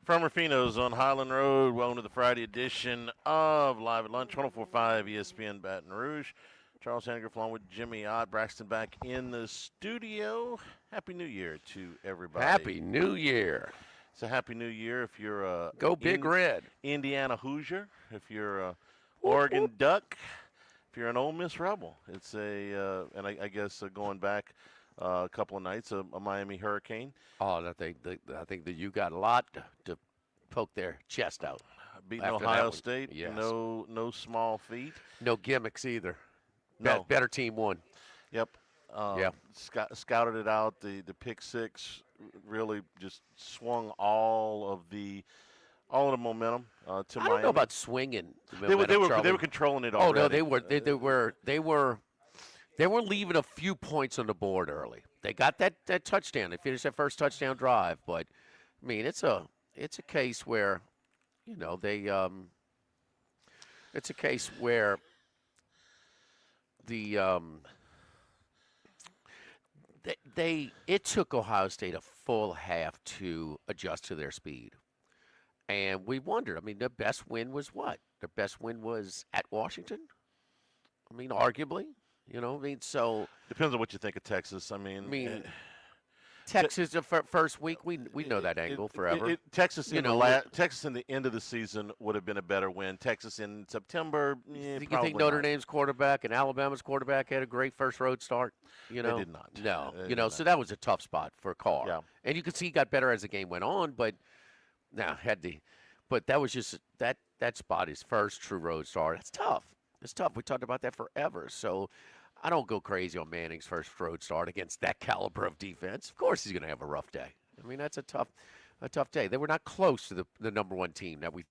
From Ruffino's on Highland Road. Welcome to the Friday edition of Live at Lunch, 104.5 ESPN Baton Rouge. Charles Henniger along with Jimmy Ott. Braxton back in the studio. Happy New Year to everybody. Happy New Year. It's a Happy New Year if you're a Go Big Red. Indiana Hoosier, if you're a Oregon Duck, if you're an Ole Miss Rebel. It's and I guess going back a couple of nights, a Miami Hurricane. Oh, I think that you got a lot to poke their chest out. Beating after Ohio that one. State, Yes. no small feat. No gimmicks either. No. Better team won. Yep. Yeah. Scouted it out. The pick six really just swung all of the momentum to Miami. I don't know about swinging. They were controlling it already. Oh no, they were leaving a few points on the board early. They got that touchdown. They finished that first touchdown drive, but I mean it's a case where, it's a case where it took Ohio State a full half to adjust to their speed. And we wondered, I mean, their best win was what? Their best win was at Washington? I mean, arguably. So depends on what you think of Texas. I mean Texas, the first week, we know that angle forever. Texas in the end of the season would have been a better win. Texas in September, you think Notre Dame's quarterback and Alabama's quarterback had a great first road start? They did not. No, so that was a tough spot for Carr. Yeah. And you could see he got better as the game went on, but that was just that spot, his first true road start. It's tough. It's tough. We talked about that forever. So I don't go crazy on Manning's first road start against that caliber of defense. Of course he's going to have a rough day. I mean, that's a tough day. They were not close to the number one team that we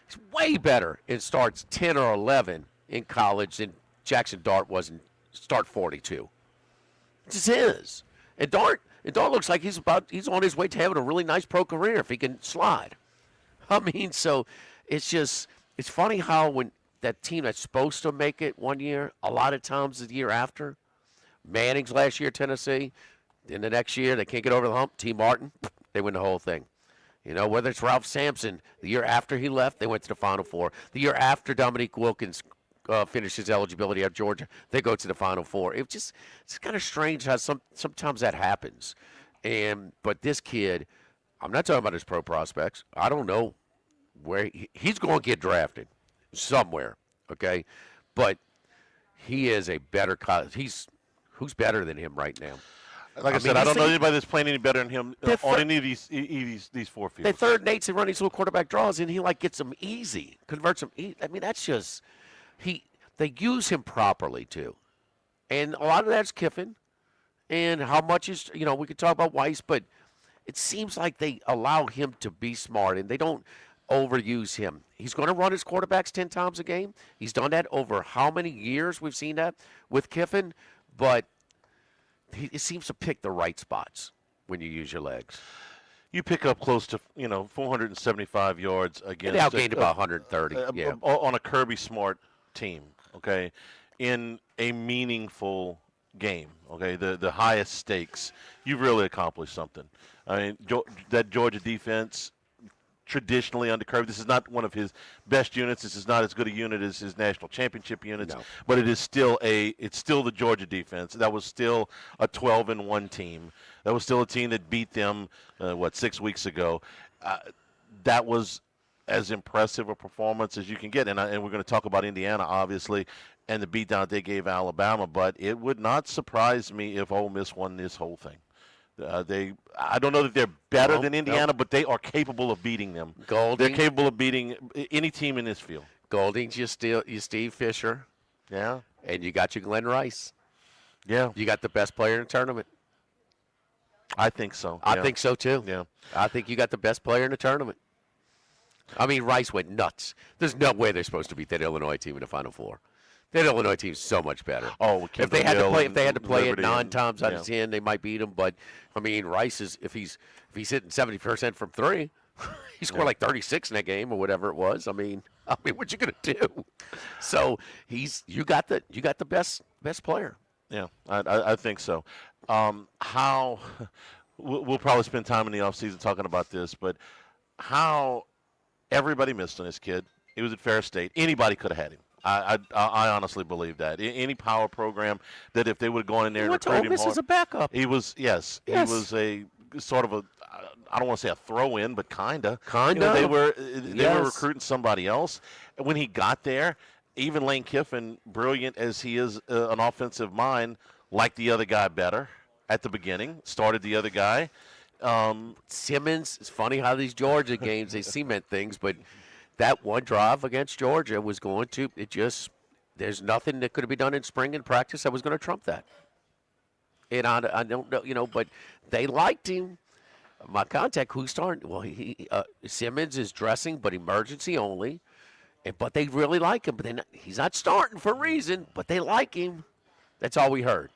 He's way better in starts 10 or 11 in college than Jackson Dart was in start 42. It just is. And Dart, It all looks like he's on his way to having a really nice pro career if he can slide. I mean, so it's funny how when that team that's supposed to make it one year, a lot of times the year after, Manning's last year, Tennessee, then the next year they can't get over the hump. T. Martin, they win the whole thing. You know, whether it's Ralph Sampson, the year after he left, they went to the Final Four. The year after Dominique Wilkins finished his eligibility at Georgia, they go to the Final Four. It's kind of strange how sometimes that happens. But this kid, I'm not talking about his pro prospects. I don't know where he's going to get drafted somewhere, okay? But he is a better who's better than him right now? Like I said, I don't know anybody that's playing any better than him on any of these four fields. They third and eights and run these little quarterback draws, and he gets them easy, converts them. I mean, that's just they use him properly too, and a lot of that's Kiffin, and how much is we could talk about Weiss, but it seems like they allow him to be smart and they don't overuse him. He's going to run his quarterbacks 10 times a game. He's done that over how many years we've seen that with Kiffin, but he seems to pick the right spots when you use your legs. You pick up close to 475 yards against. They outgained about 130. Yeah, on a Kirby Smart team. Okay, in a meaningful game. Okay, the highest stakes. You've really accomplished something. I mean, that Georgia defense. Traditionally under Kirby, this is not one of his best units. This is not as good a unit as his national championship units, but it is still the Georgia defense. That was still a 12-1 team. That was still a team that beat them 6 weeks ago. That was as impressive a performance as you can get. And we're going to talk about Indiana, obviously, and the beatdown they gave Alabama. But it would not surprise me if Ole Miss won this whole thing. I don't know that they're better than Indiana, but they are capable of beating them. They're capable of beating any team in this field. Golding's your Steve Fisher. Yeah. And you got your Glenn Rice. Yeah. You got the best player in the tournament. I think so. I think so, too. Yeah. I think you got the best player in the tournament. I mean, Rice went nuts. There's no way they're supposed to beat that Illinois team in the Final Four. That Illinois team's so much better. Oh, if they had to play it 9 and, times out of 10, they might beat them. But I mean, Rice is if he's hitting 70% from 3, he scored like 36 in that game or whatever it was. I mean, what you gonna do? So you got the best player. Yeah, I think so. How we'll probably spend time in the offseason talking about this, but how everybody missed on this kid. He was at Ferris State. Anybody could have had him. I honestly believe that. Any power program that if they would have gone in there and recruited him hard, as a backup. He was he was a sort of a I don't want to say a throw-in, but kinda. They were recruiting somebody else. And when he got there, even Lane Kiffin, brilliant as he is an offensive mind, liked the other guy better at the beginning. Started the other guy. Simmons. It's funny how these Georgia games they cement things, but. That one drive against Georgia was going to there's nothing that could have been done in spring and practice that was going to trump that. And I don't know, but they liked him. My contact, who's starting? Well, Simmons is dressing, but emergency only. But they really like him. But he's not starting for a reason, but they like him. That's all we heard.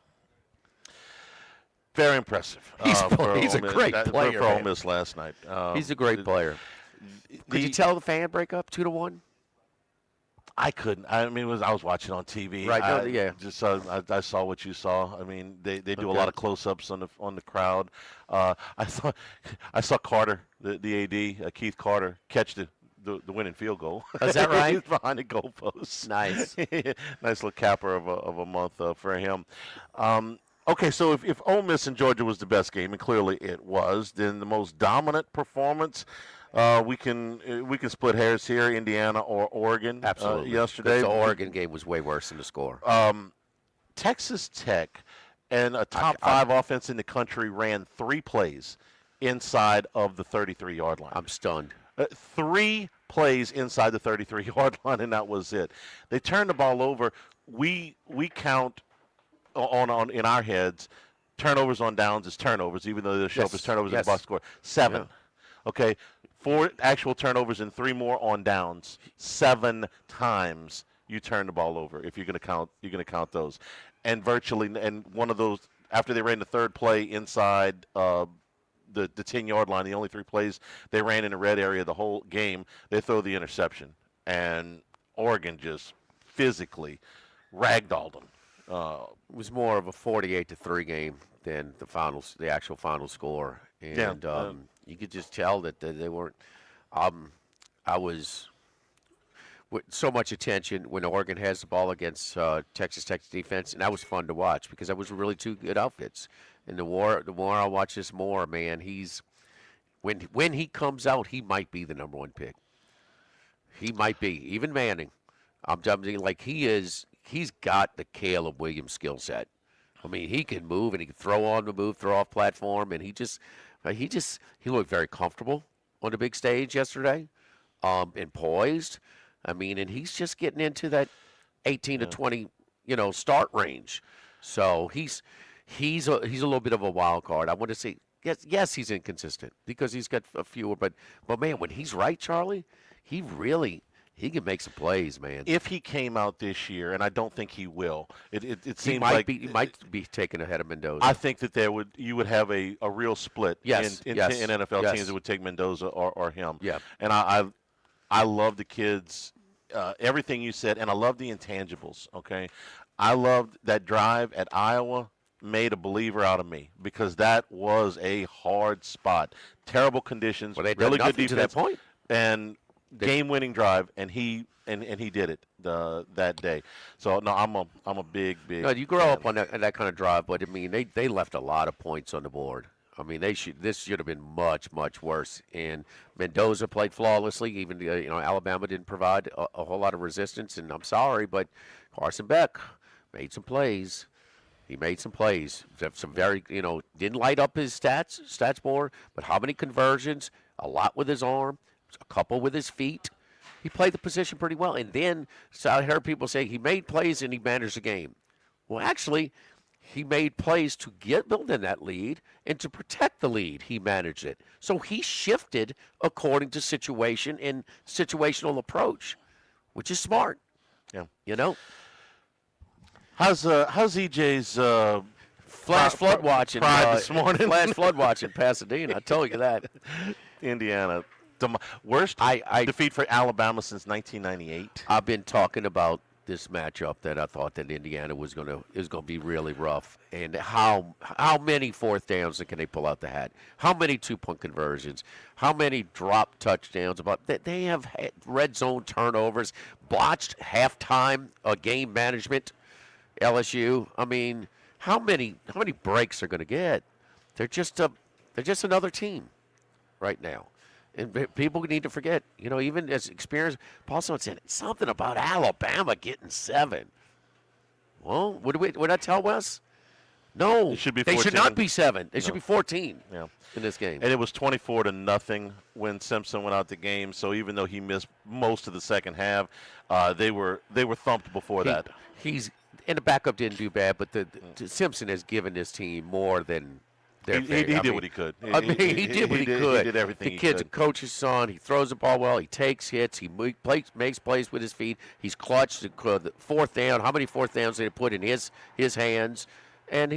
Very impressive. He's a great player. For Ole Miss last night. He's a great player. Could you tell the fan breakup 2-1? I couldn't. I mean, I was watching on TV. Right. I saw what you saw. I mean, they do a lot of close-ups on the crowd. I saw Carter, the AD, Keith Carter, catch the winning field goal. Is that right? He's behind the goalpost. Nice. Nice little capper of a month for him. Okay, so if Ole Miss and Georgia was the best game, and clearly it was, then the most dominant performance. We can split hairs here, Indiana or Oregon. Absolutely. Yesterday, the Oregon game was way worse than the score. Texas Tech and a top 5 offense in the country ran 3 plays inside of the 33-yard line. I'm stunned. 3 plays inside the 33-yard line, and that was it. They turned the ball over. We count on in our heads turnovers on downs as turnovers, even though they show up as turnovers in the box score. 7. Yeah. Okay. 4 actual turnovers and 3 more on downs. 7 times you turn the ball over if you're going to count those. And one of those after they ran the third play inside the 10-yard line, the only 3 plays they ran in the red area the whole game, they throw the interception, and Oregon just physically ragdolled them. It was more of a 48-3 game than the actual final score, and you could just tell that they weren't. I was with so much attention when Oregon has the ball against Texas Tech's defense, and that was fun to watch because that was really 2 good outfits. And the more I watch this more, man, when he comes out, he might be the number 1 pick. He might be, even Manning. I'm telling like he's got the Caleb Williams skill set. I mean, he can move and he can throw on the move, throw off platform, and he looked very comfortable on the big stage yesterday, and poised. I mean, and he's just getting into that 18 to 20, start range. So he's a little bit of a wild card. I want to say yes, he's inconsistent because he's got a fewer, but man, when he's right, Charlie, he can make some plays, man. If he came out this year, and I don't think he will, it seems he might be taken ahead of Mendoza. I think that you would have a real split in NFL teams that would take Mendoza or him. Yeah. And I love the kids, everything you said, and I love the intangibles, okay? I loved that drive at Iowa made a believer out of me because that was a hard spot. Terrible conditions, They really good defense. To that point. And game-winning drive, and he did it that day. So no, I'm a big. No, you grow up on that kind of drive, but I mean they left a lot of points on the board. I mean this should have been much worse. And Mendoza played flawlessly. Even Alabama didn't provide a whole lot of resistance. And I'm sorry, but Carson Beck made some plays. He made some plays. Some very didn't light up his stats board, but how many conversions? A lot with his arm. A couple with his feet. He played the position pretty well. And then so I heard people say he made plays and he managed the game. Well, actually, he made plays to build in that lead and to protect the lead. He managed it. So he shifted according to situation and situational approach, which is smart. Yeah. How's EJ's flash flood watching this morning? Flash flood watching Pasadena. I told you that. Indiana. The worst defeat for Alabama since 1998. I've been talking about this matchup that I thought that Indiana was going to be really rough, and how many 4th downs can they pull out the hat? How many 2-point conversions? How many drop touchdowns? They have had red zone turnovers, botched halftime game management. LSU. I mean, how many breaks are going to get? They're just another team right now. And people need to forget, even as experience, Paul Stone said something about Alabama getting 7. Well, would I tell Wes? No, it should be 14. They should not be 7. They No. should be 14 in this game. And it was 24-0 when Simpson went out the game. So even though he missed most of the second half, they were thumped before that. And the backup didn't do bad, but the Simpson has given this team more than he did what he could. He did what he could. He did everything the kid's a coach's son. He throws the ball well. He takes hits. He makes plays with his feet. He's clutched. The 4th down. How many 4th downs did he put in his hands? And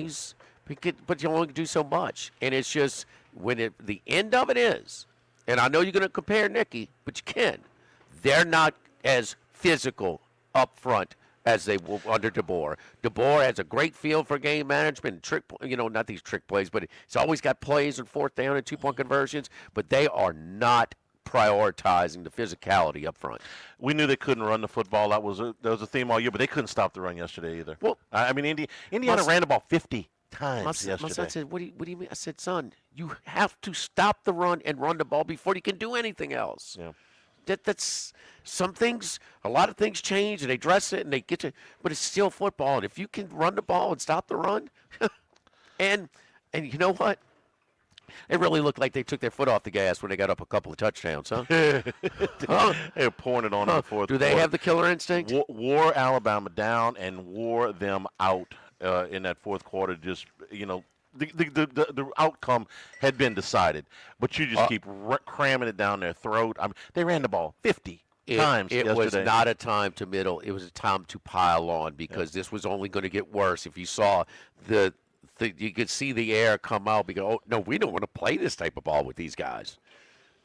but you only can do so much. And it's just the end of it is, and I know you're going to compare Nicky, but you can. They're not as physical up front as they were under DeBoer. DeBoer has a great feel for game management, not these trick plays, but he's always got plays on 4th down and 2-point conversions, but they are not prioritizing the physicality up front. We knew they couldn't run the football. That was a theme all year, but they couldn't stop the run yesterday either. Well, I mean, Indiana ran the ball 50 times yesterday. My son said, what do you mean? I said, son, you have to stop the run and run the ball before you can do anything else. Yeah. That's some things. A lot of things change, and they dress it, and they get to. But it's still football, and if you can run the ball and stop the run, and you know what? It really looked like they took their foot off the gas when they got up a couple of touchdowns, huh? They were pouring it on in the fourth. Do they have the killer instinct? Wore Alabama down and wore them out in that fourth quarter. Just the outcome had been decided, but you just keep cramming it down their throat. I mean, they ran the ball 50 times yesterday. It was not a time to middle. It was a time to pile on because this was only going to get worse. If you saw the you could see the air come out. We go, oh, no, we don't want to play this type of ball with these guys.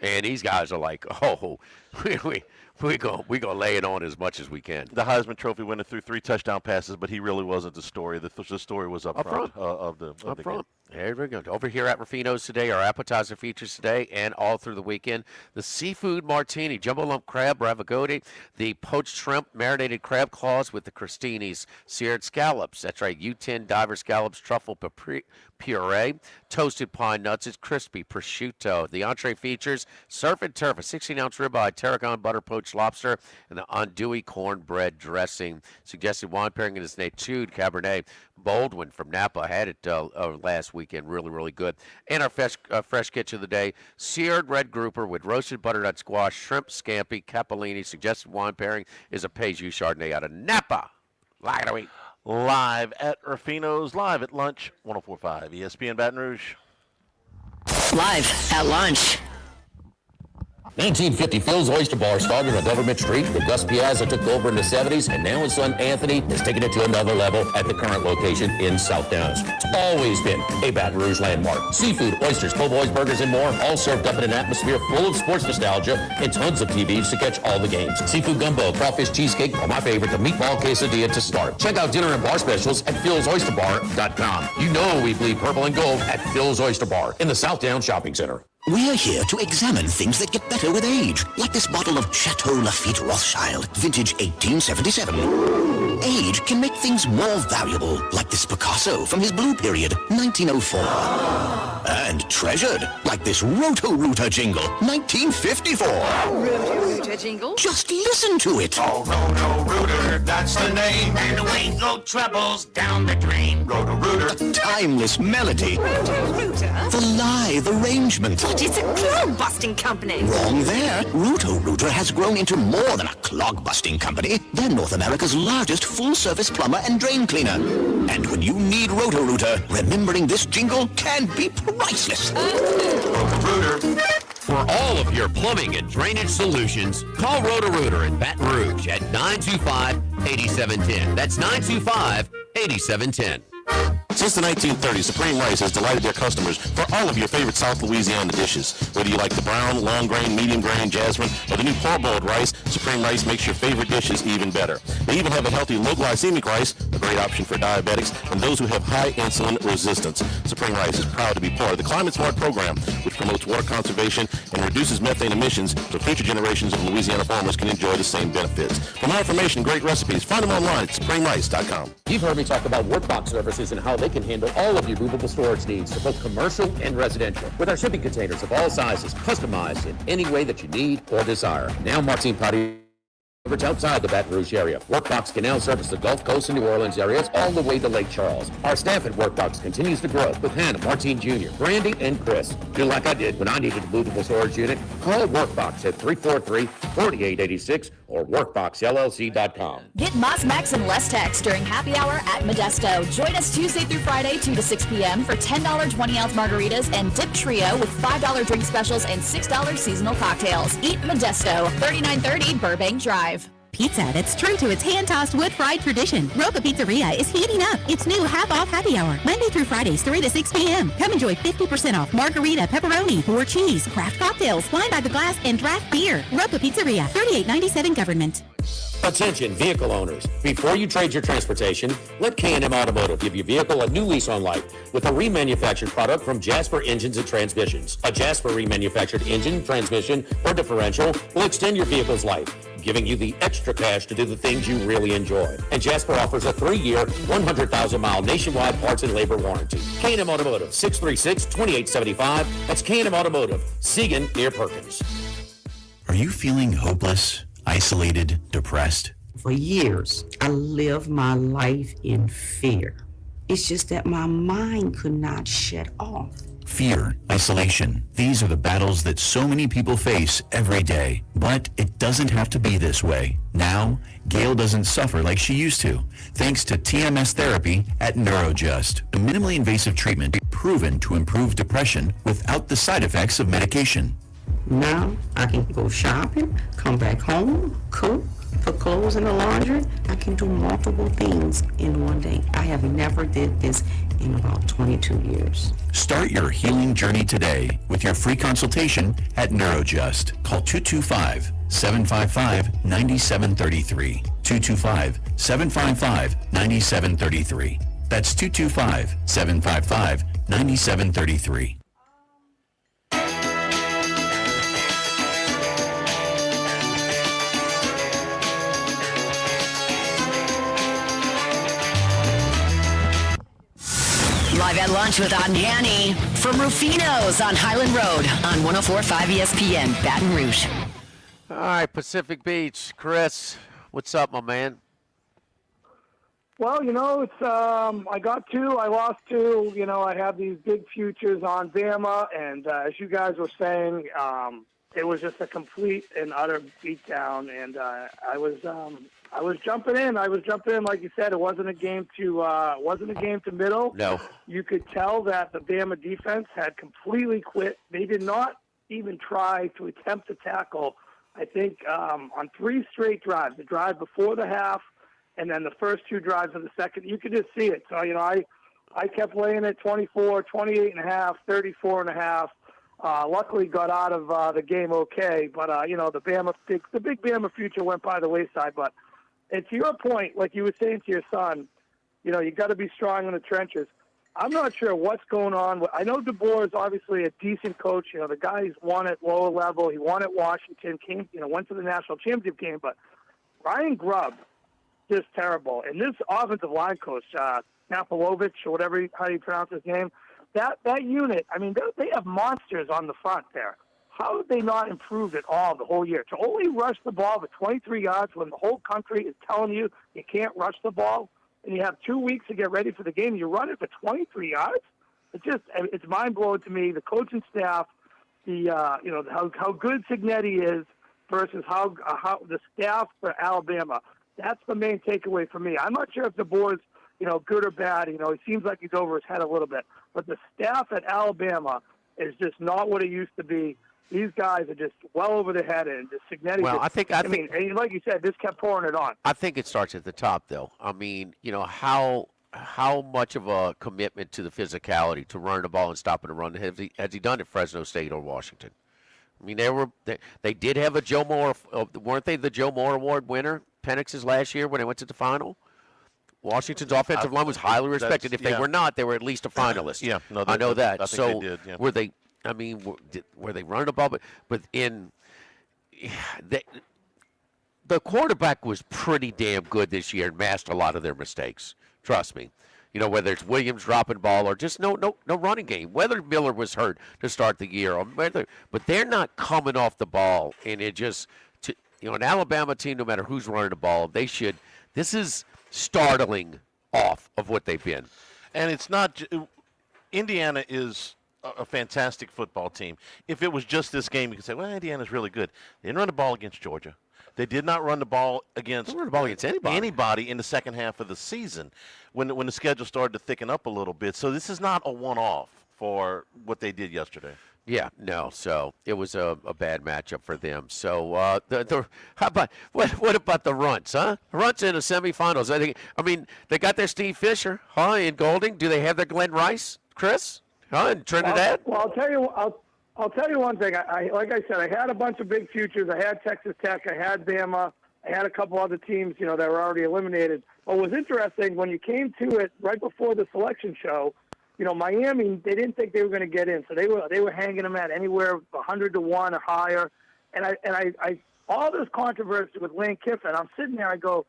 And these guys are like, oh, we go lay it on as much as we can. The Heisman Trophy winner threw 3 touchdown passes, but he really wasn't the story. The story was up front of the game. There we go. Over here at Ruffino's today, our appetizer features today and all through the weekend. The seafood martini, jumbo lump crab, ravagoti, the poached shrimp, marinated crab claws with the crostinis, seared scallops. That's right, U10 diver scallops, truffle puree, toasted pine nuts. It's crispy prosciutto. The entree features surf and turf, a 16-ounce ribeye, tarragon butter poached lobster, and the andouille cornbread dressing. Suggested wine pairing is an Etude Cabernet. Baldwin from Napa had it last weekend. Really, really good. And our fresh kitchen of the day, seared red grouper with roasted butternut squash, shrimp scampi, capellini. Suggested wine pairing is a Pejus Chardonnay out of Napa. Live at Ruffino's, live at lunch, 104.5 ESPN Baton Rouge. Live at lunch. 1950 Phil's Oyster Bar started on Government Street, where Gus Piazza took over in the 70s, and now his son Anthony has taken it to another level at the current location in South Downs. It's always been a Baton Rouge landmark. Seafood, oysters, po' boys, burgers, and more, all served up in an atmosphere full of sports nostalgia and tons of TVs to catch all the games. Seafood gumbo, crawfish cheesecake are my favorite, the meatball quesadilla to start. Check out dinner and bar specials at philsoysterbar.com. You know we bleed purple and gold at Phil's Oyster Bar in the South Downs Shopping Center. We're here to examine things that get better with age, like this bottle of Chateau Lafite Rothschild, vintage 1877. Age can make things more valuable, like this Picasso from his blue period, 1904. And treasured, like this Roto-Rooter jingle, 1954. Roto-Rooter jingle? Just listen to it. Oh, Roto-Rooter, that's the name. And away go troubles down the drain. Roto-Rooter. Timeless melody. Roto-Rooter? The lithe arrangement. But it's a clog-busting company. Wrong there. Roto-Rooter has grown into more than a clog-busting company. They're North America's largest full-service plumber and drain cleaner. And when you need Roto-Rooter, remembering this jingle can be priceless. Roto-Rooter. For all of your plumbing and drainage solutions, call Roto-Rooter in Baton Rouge at 925-8710. That's 925-8710. Since the 1930s, Supreme Rice has delighted their customers for all of your favorite South Louisiana dishes. Whether you like the brown, long grain, medium grain, jasmine, or the new parboiled rice, Supreme Rice makes your favorite dishes even better. They even have a healthy low glycemic rice, a great option for diabetics and those who have high insulin resistance. Supreme Rice is proud to be part of the Climate Smart program, which promotes water conservation and reduces methane emissions so future generations of Louisiana farmers can enjoy the same benefits. For more information and great recipes, find them online at supremerice.com. You've heard me talk about workbox services and how they can handle all of your movable storage needs for both commercial and residential. With our shipping containers of all sizes, customized in any way that you need or desire. Now Martine Potty outside the Baton Rouge area. Workbox can now service the Gulf Coast and New Orleans areas all the way to Lake Charles. Our staff at Workbox continues to grow with Hannah, Martine Jr., Brandy, and Chris. Do like I did when I needed a movable storage unit. Call Workbox at 343-4886 or workboxllc.com. Get Moss Max and less tax during happy hour at Modesto. Join us Tuesday through Friday, 2 to 6 p.m. for $10 20-ounce margaritas and Dip Trio with $5 drink specials and $6 seasonal cocktails. Eat Modesto, 3930 Burbank Drive. Pizza that's true to its hand-tossed wood-fried tradition. Ropa Pizzeria is heating up its new half-off happy hour, Monday through Fridays, 3 to 6 p.m. Come enjoy 50% off margarita, pepperoni, 4 cheese, craft cocktails, wine by the glass, and draft beer. Ropa Pizzeria, 3897 Government. Attention vehicle owners. Before you trade your transportation, let K&M Automotive give your vehicle a new lease on life with a remanufactured product from Jasper Engines and Transmissions. A Jasper remanufactured engine, transmission, or differential will extend your vehicle's life, giving you the extra cash to do the things you really enjoy. And Jasper offers a 3-year, 100,000-mile nationwide parts and labor warranty. K&M Automotive, 636-2875. That's K&M Automotive, Siegen near Perkins. Are you feeling hopeless, isolated, depressed? For years, I lived my life in fear. It's just that my mind could not shut off. Fear, isolation. These are the battles that so many people face every day. But it doesn't have to be this way. Now, Gail doesn't suffer like she used to, thanks to TMS therapy at Neurojust, a minimally invasive treatment proven to improve depression without the side effects of medication. Now I can go shopping, come back home, cook, put clothes in the laundry. I can do multiple things in one day. I have never did this in about 22 years. Start your healing journey today with your free consultation at Neurojust. Call 225-755-9733. 225-755-9733. That's 225-755-9733. Live at lunch with Odd and Hanny from Ruffino's on Highland Road on 104.5 ESPN, Baton Rouge. All right, Pacific Beach. Chris, what's up, my man? Well, it's I got two, I lost two. I have these big futures on Bama, and as you guys were saying, it was just a complete and utter beatdown. And I was jumping in. Like you said, it wasn't a game to middle. No. You could tell that the Bama defense had completely quit. They did not even try to attempt to tackle. I think on three straight drives, the drive before the half, and then the first two drives of the second, you could just see it. So, I kept laying at 24, 28.5, 34.5. Luckily got out of the game okay, but the big Bama future went by the wayside. But and to your point, like you were saying to your son, you got to be strong in the trenches. I'm not sure what's going on. I know DeBoer is obviously a decent coach. The guy's won at lower level. He won at Washington, went to the national championship game. But Ryan Grubb, just terrible. And this offensive line coach, Napolovich, or whatever how you pronounce his name, that unit, they have monsters on the front there. How have they not improved at all the whole year? To only rush the ball for 23 yards when the whole country is telling you can't rush the ball, and you have 2 weeks to get ready for the game, you run it for 23 yards? It's mind-blowing to me. The coaching staff, how good Cignetti is versus how the staff for Alabama. That's the main takeaway for me. I'm not sure if the board's, good or bad. He seems like he's over his head a little bit. But the staff at Alabama is just not what it used to be. These guys are just well over their head, and just Cignetti. Well, I think, and like you said, this kept pouring it on. I think it starts at the top, though. How much of a commitment to the physicality to run the ball and stopping the run has he done at Fresno State or Washington? They did have a Joe Moore, weren't they the Joe Moore Award winner, Penix's last year when they went to the final? Washington's offensive line was highly respected. If they were not, they were at least a finalist. Yeah, no, I know that. I think they did, yeah. Were they? Were they running the ball? But the quarterback was pretty damn good this year and masked a lot of their mistakes. Trust me. Whether it's Williams dropping ball or just no running game. Whether Miller was hurt to start the year, but they're not coming off the ball, and it just an Alabama team, no matter who's running the ball, they should. This is startling off of what they've been. And it's not Indiana is a fantastic football team. If it was just this game, you could say, well, Indiana's really good. They didn't run the ball against Georgia. They did not run the ball against anybody in the second half of the season when the schedule started to thicken up a little bit. So this is not a one-off for what they did yesterday. Yeah, no. So it was a bad matchup for them. So how about what about the Runts, huh? Runts in the semifinals. They got their Steve Fisher, in Golding. Do they have their Glenn Rice, Chris, in Trinidad? Well, I'll tell you one thing. I like I said, I had a bunch of big futures. I had Texas Tech. I had Bama. I had a couple other teams, that were already eliminated. What was interesting when you came to it right before the selection show. Miami, they didn't think they were going to get in, so they were hanging them at anywhere 100-1 or higher. And I all this controversy with Lane Kiffin, I'm sitting there, I go,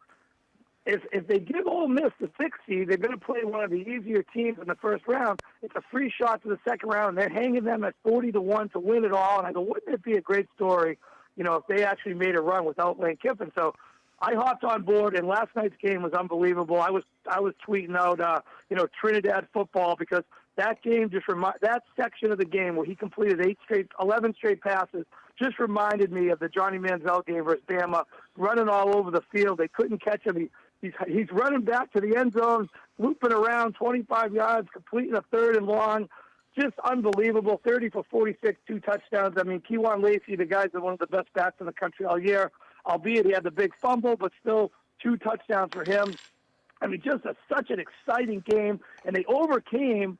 if they give Ole Miss the 6th seed, they're going to play one of the easier teams in the first round. It's a free shot to the second round, and they're hanging them at 40-1 to win it all. And I go, wouldn't it be a great story, if they actually made a run without Lane Kiffin? So I hopped on board, and last night's game was unbelievable. I was tweeting out, Trinidad football, because that game that section of the game where he completed 11 straight passes just reminded me of the Johnny Manziel game versus Bama, running all over the field. They couldn't catch him. He's running back to the end zone, looping around 25 yards, completing a 3rd and long. Just unbelievable. 30 for 46, 2 touchdowns. Kejuan Lacey, the guy's one of the best backs in the country all year. albeit he had the big fumble, but still 2 touchdowns for him. I mean, just such an exciting game, and they overcame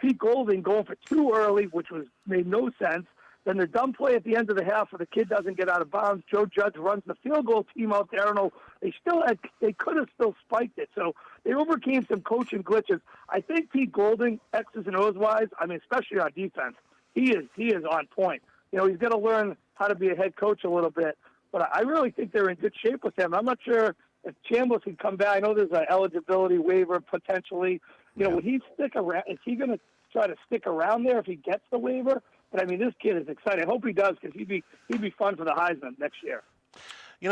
Pete Golding going for 2 early, which made no sense. Then the dumb play at the end of the half where the kid doesn't get out of bounds. Joe Judge runs the field goal team out there. I don't know. They could have still spiked it. So they overcame some coaching glitches. I think Pete Golding, X's and O's wise, I mean, especially on defense, he is on point. He's got to learn how to be a head coach a little bit. But I really think they're in good shape with him. I'm not sure if Chambliss can come back. I know there's an eligibility waiver potentially. Would he stick around? Is he going to try to stick around there if he gets the waiver? But I mean, this kid is exciting. I hope he does because he'd be fun for the Heisman next year.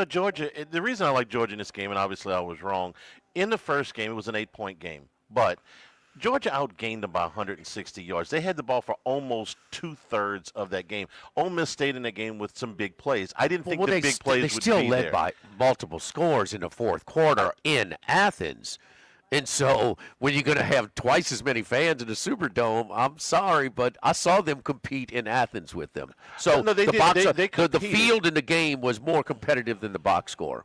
Georgia. The reason I like Georgia in this game, and obviously I was wrong. In the first game, it was an 8-point game, but Georgia outgained them by 160 yards. They had the ball for almost 2/3 of that game. Ole Miss stayed in the game with some big plays. I didn't think the big plays would be there. They still led by multiple scores in the fourth quarter in Athens. And so when you're going to have twice as many fans in the Superdome, I'm sorry, but I saw them compete in Athens with them. So the field in the game was more competitive than the box score.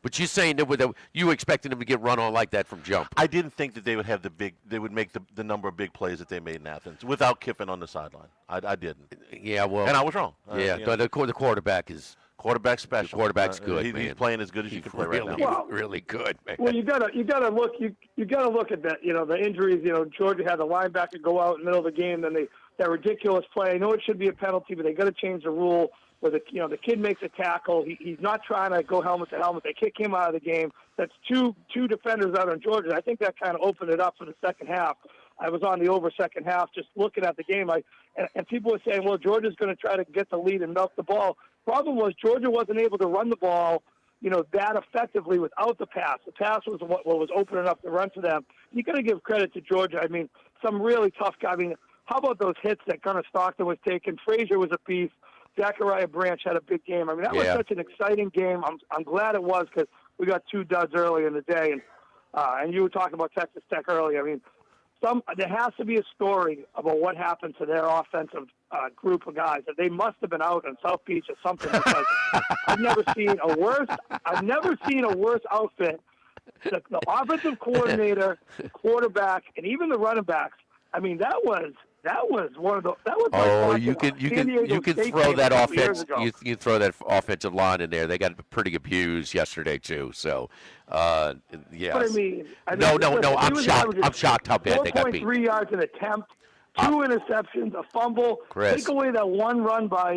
But you're saying that you expected them to get run on like that from jump. I didn't think that they would have they would make the number of big plays that they made in Athens without Kiffin on the sideline. I didn't. Yeah, well. And I was wrong. The quarterback is. Quarterback special. The quarterback's good, man. He's playing as good as you can play right now. Well, really good, man. Well, you gotta look. You gotta look at that. The injuries. Georgia had the linebacker go out in the middle of the game. Then that ridiculous play. I know it should be a penalty, but they got to change the rule where the kid makes a tackle. He's not trying to go helmet to helmet. They kick him out of the game. That's two defenders out on Georgia. I think that kind of opened it up for the second half. I was on the over second half just looking at the game. And people were saying, well, Georgia's going to try to get the lead and milk the ball. Problem was Georgia wasn't able to run the ball, that effectively without the pass. The pass was what was opening up the run for them. You got to give credit to Georgia. I mean, some really tough guys. I mean, how about those hits that Gunnar Stockton was taking? Frazier was a beast. Zachariah Branch had a big game. I mean, that was such an exciting game. I'm glad it was because we got 2 duds early in the day. And you were talking about Texas Tech earlier. I mean, there has to be a story about what happened to their offensive group of guys. That they must have been out on South Beach or something because I've never seen a worse outfit. The offensive coordinator, quarterback, and even the running backs. I mean, that was one of the. That was you can throw that offense. You throw that offensive line in there. They got pretty abused yesterday too. So, yeah. But I mean, no. I'm shocked. I'm shocked how bad they got beat. 4.3 yards an attempt, 2 interceptions, a fumble. Chris. Take away that one run by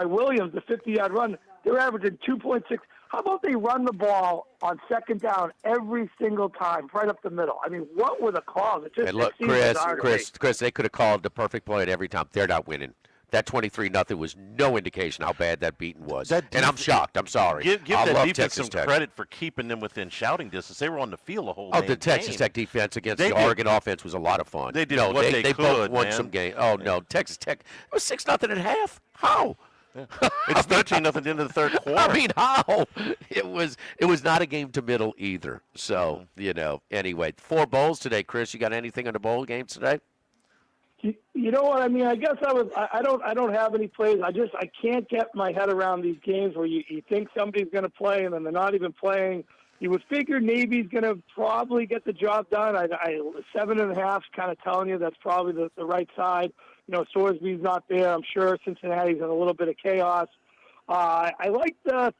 Williams, the 50-yard run. They're averaging 2.6. How about they run the ball on second down every single time, right up the middle? I mean, what were the calls? It just and look, Chris, they could have called the perfect play at every time. They're not winning. That 23-0 was no indication how bad that beating was. And I'm shocked. I'm sorry. Give that defense some credit for keeping them within shouting distance. They were on the field the whole game. The Texas Tech defense against the Oregon offense was a lot of fun. They did what they could, both won man. some games. Oh, no. Texas Tech, it was 6-0 at half. How? Yeah. It's 13-0 at the end of the third quarter. I mean, how? It was not a game to middle either. So, anyway, 4 bowls today. Chris, you got anything on the bowl games today? You know what I mean? I guess I don't have any plays. I can't get my head around these games where you think somebody's going to play and then they're not even playing. You would figure Navy's going to probably get the job done. 7.5 kind of telling you that's probably the right side. Sorsby's not there. I'm sure Cincinnati's in a little bit of chaos. I like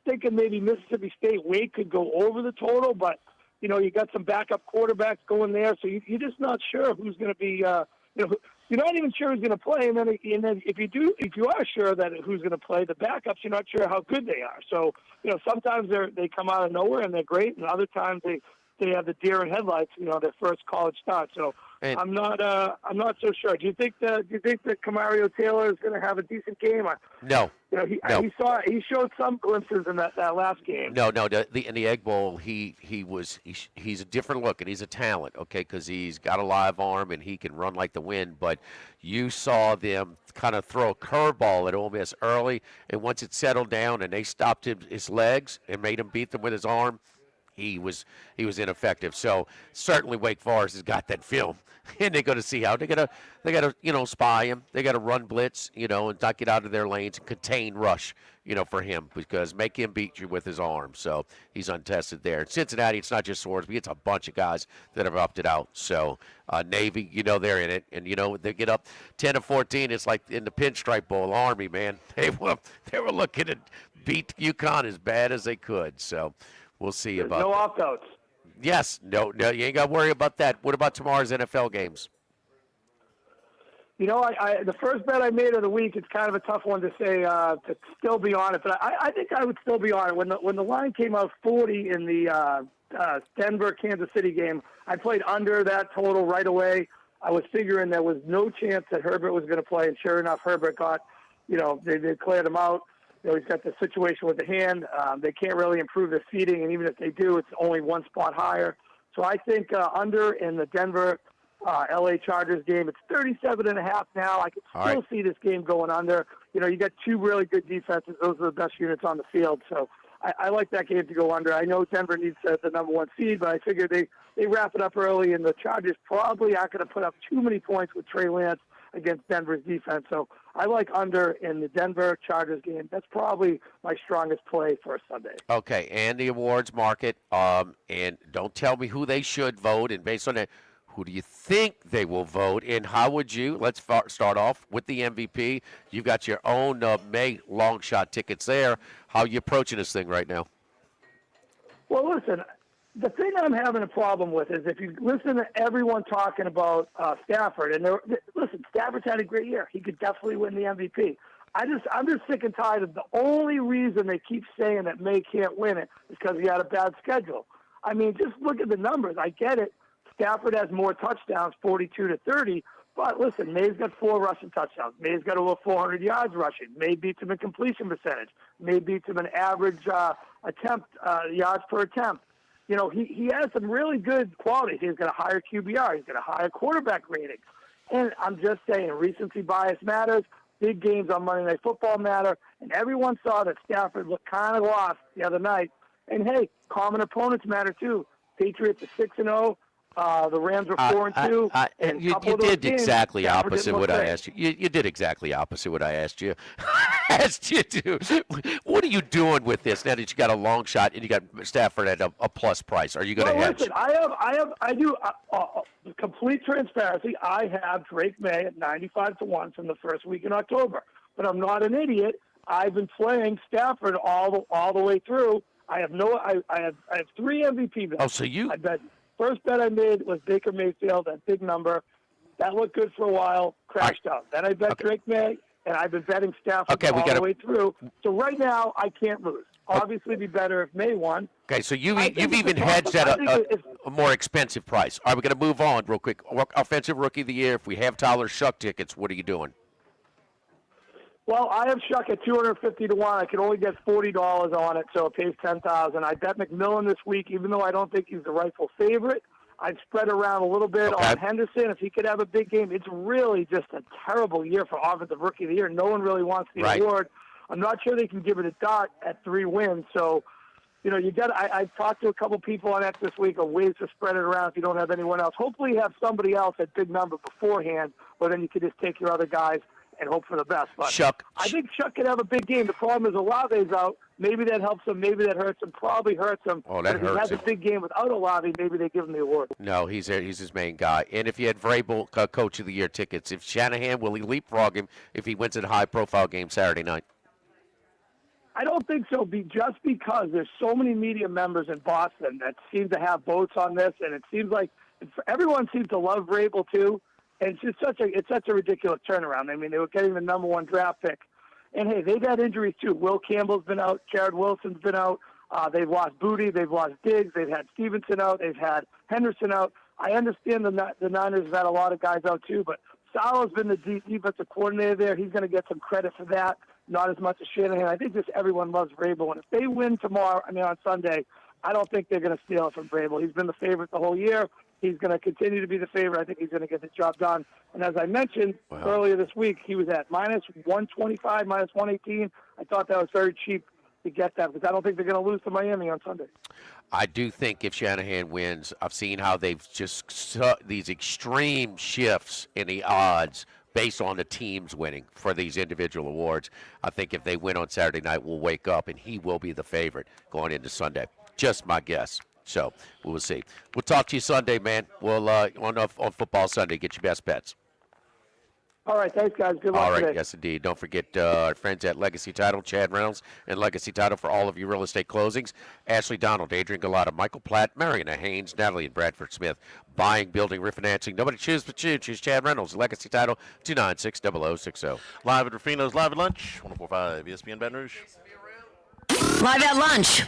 thinking maybe Mississippi State Wade could go over the total, but you got some backup quarterbacks going there, so you're just not sure who's going to be. You're not even sure who's going to play, and then if you are sure that who's going to play, the backups, you're not sure how good they are. So sometimes they come out of nowhere and they're great, and other times they have the deer in headlights. Their first college start. So I'm not so sure. Do you think that Camario Taylor is going to have a decent game? No. He showed some glimpses in that last game. No. In the Egg Bowl, he's a different look and he's a talent, okay, because he's got a live arm and he can run like the wind. But you saw them kind of throw a curveball at Ole Miss early, and once it settled down and they stopped his legs and made him beat them with his arm, he was ineffective. So certainly Wake Forest has got that film and they're going to see how they got to spy him. They got to run blitz, and not get out of their lanes and contain rush, for him, because make him beat you with his arm. So he's untested there. In Cincinnati, it's not just Swordsby, it's a bunch of guys that have opted out. So Navy, they're in it, and they get up 10-14. It's like in the Pinstripe Bowl. Army, man, they were looking to beat UConn as bad as they could. So we'll see There's about no that. opt-outs. Yes, no, you ain't got to worry about that. What about tomorrow's NFL games? I the first bet I made of the week, it's kind of a tough one to say to still be on it, but I think I would still be on it. When the line came out 40 in the Denver-Kansas City game, I played under that total right away. I was figuring there was no chance that Herbert was going to play, and sure enough, Herbert got, they cleared him out. He's got the situation with the hand. They can't really improve their seating, and even if they do, it's only one spot higher. So I think under in the Denver LA Chargers game, it's 37.5 now. I can still see this game going under. You got two really good defenses. Those are the best units on the field. So I like that game to go under. I know Denver needs the number one seed, but I figure they wrap it up early, and the Chargers probably aren't going to put up too many points with Trey Lance against Denver's defense. So I like under in the Denver Chargers game. That's probably my strongest play for a Sunday. Okay, and the awards market. And don't tell me who they should vote, and based on that, who do you think they will vote? And how would you? Let's start off with the MVP. You've got your own May long shot tickets there. How are you approaching this thing right now? Well, listen, the thing I'm having a problem with is if you listen to everyone talking about Stafford, and listen, Stafford's had a great year. He could definitely win the MVP. I'm just sick and tired of the only reason they keep saying that May can't win it is because he had a bad schedule. I mean, just look at the numbers. I get it. Stafford has more touchdowns, 42-30. But listen, May's got 4 rushing touchdowns. May's got over 400 yards rushing. May beats him in completion percentage. May beats him in average yards per attempt. He has some really good qualities. He's got a higher QBR. He's got a higher quarterback rating. And I'm just saying, recency bias matters. Big games on Monday Night Football matter. And everyone saw that Stafford looked kind of lost the other night. And, hey, common opponents matter too. Patriots are 6-0. The Rams were 4-2. And you did exactly opposite what I asked you. You did exactly opposite what I asked you. Asked you to. What are you doing with this now that you got a long shot and you got Stafford at a plus price? Are you going to hedge? Listen, I do complete transparency. I have Drake May at 95-1 from the first week in October, but I'm not an idiot. I've been playing Stafford all the way through. I have 3 MVP bets. Oh, so you? I bet. First bet I made was Baker Mayfield, that big number. That looked good for a while, crashed out. Then I bet Drake May, and I've been betting Stafford all the way through. So right now, I can't lose. Obviously, it'd be better if May won. Okay, so you've even hedged at a more expensive price. All right, we're going to move on real quick. Offensive Rookie of the Year, if we have Tyler Shuck tickets, what are you doing? Well, I have Shuck at 250-1. I can only get $40 on it, so it pays $10,000. I bet McMillan this week, even though I don't think he's the rightful favorite. I've spread around a little bit on Henderson. If he could have a big game, it's really just a terrible year for Offensive Rookie of the Year. No one really wants the award. I'm not sure they can give it a dot at 3 wins. So, you got. I've talked to a couple people on that this week of ways to spread it around if you don't have anyone else. Hopefully, you have somebody else at big number beforehand, but then you could just take your other guys and hope for the best. But Shuck. I think Shuck could have a big game. The problem is Olave's out. Maybe that helps him. Maybe that hurts him. Probably hurts him. Oh, that hurts him. If he has a big game without Olave, maybe they give him the award. No, he's his main guy. And if you had Vrabel Coach of the Year tickets, if Shanahan, will he leapfrog him if he wins a high-profile game Saturday night? I don't think so, just because there's so many media members in Boston that seem to have votes on this, and it seems like everyone seems to love Vrabel too. And it's such a ridiculous turnaround. I mean, they were getting the number 1 draft pick. And, hey, they've had injuries too. Will Campbell's been out. Jared Wilson's been out. They've lost Booty. They've lost Diggs. They've had Stevenson out. They've had Henderson out. I understand the Niners have had a lot of guys out too, but Salah's been the defensive coordinator there. He's going to get some credit for that, not as much as Shanahan. I think just everyone loves Vrabel. And if they win on Sunday, I don't think they're going to steal it from Vrabel. He's been the favorite the whole year. He's going to continue to be the favorite. I think he's going to get the job done. And as I mentioned earlier this week, he was at -125, -118. I thought that was very cheap to get that, because I don't think they're going to lose to Miami on Sunday. I do think if Shanahan wins, I've seen how they've just these extreme shifts in the odds based on the teams winning for these individual awards. I think if they win on Saturday night, we'll wake up and he will be the favorite going into Sunday. Just my guess. So we will see. We'll talk to you Sunday, man. We'll on Football Sunday, get your best bets. All right, thanks, guys. Good luck All right, today. yes, indeed. Don't forget our friends at Legacy Title, Chad Reynolds and Legacy Title for all of your real estate closings. Ashley Donald, Adrian Galata, Michael Platt, Mariana Haynes, Natalie and Bradford Smith. Buying, building, refinancing. Nobody choose but you. Choose Chad Reynolds, Legacy Title, 296-0060. Live at Ruffino's, live at lunch, 104.5 ESPN Baton Rouge. Live at lunch.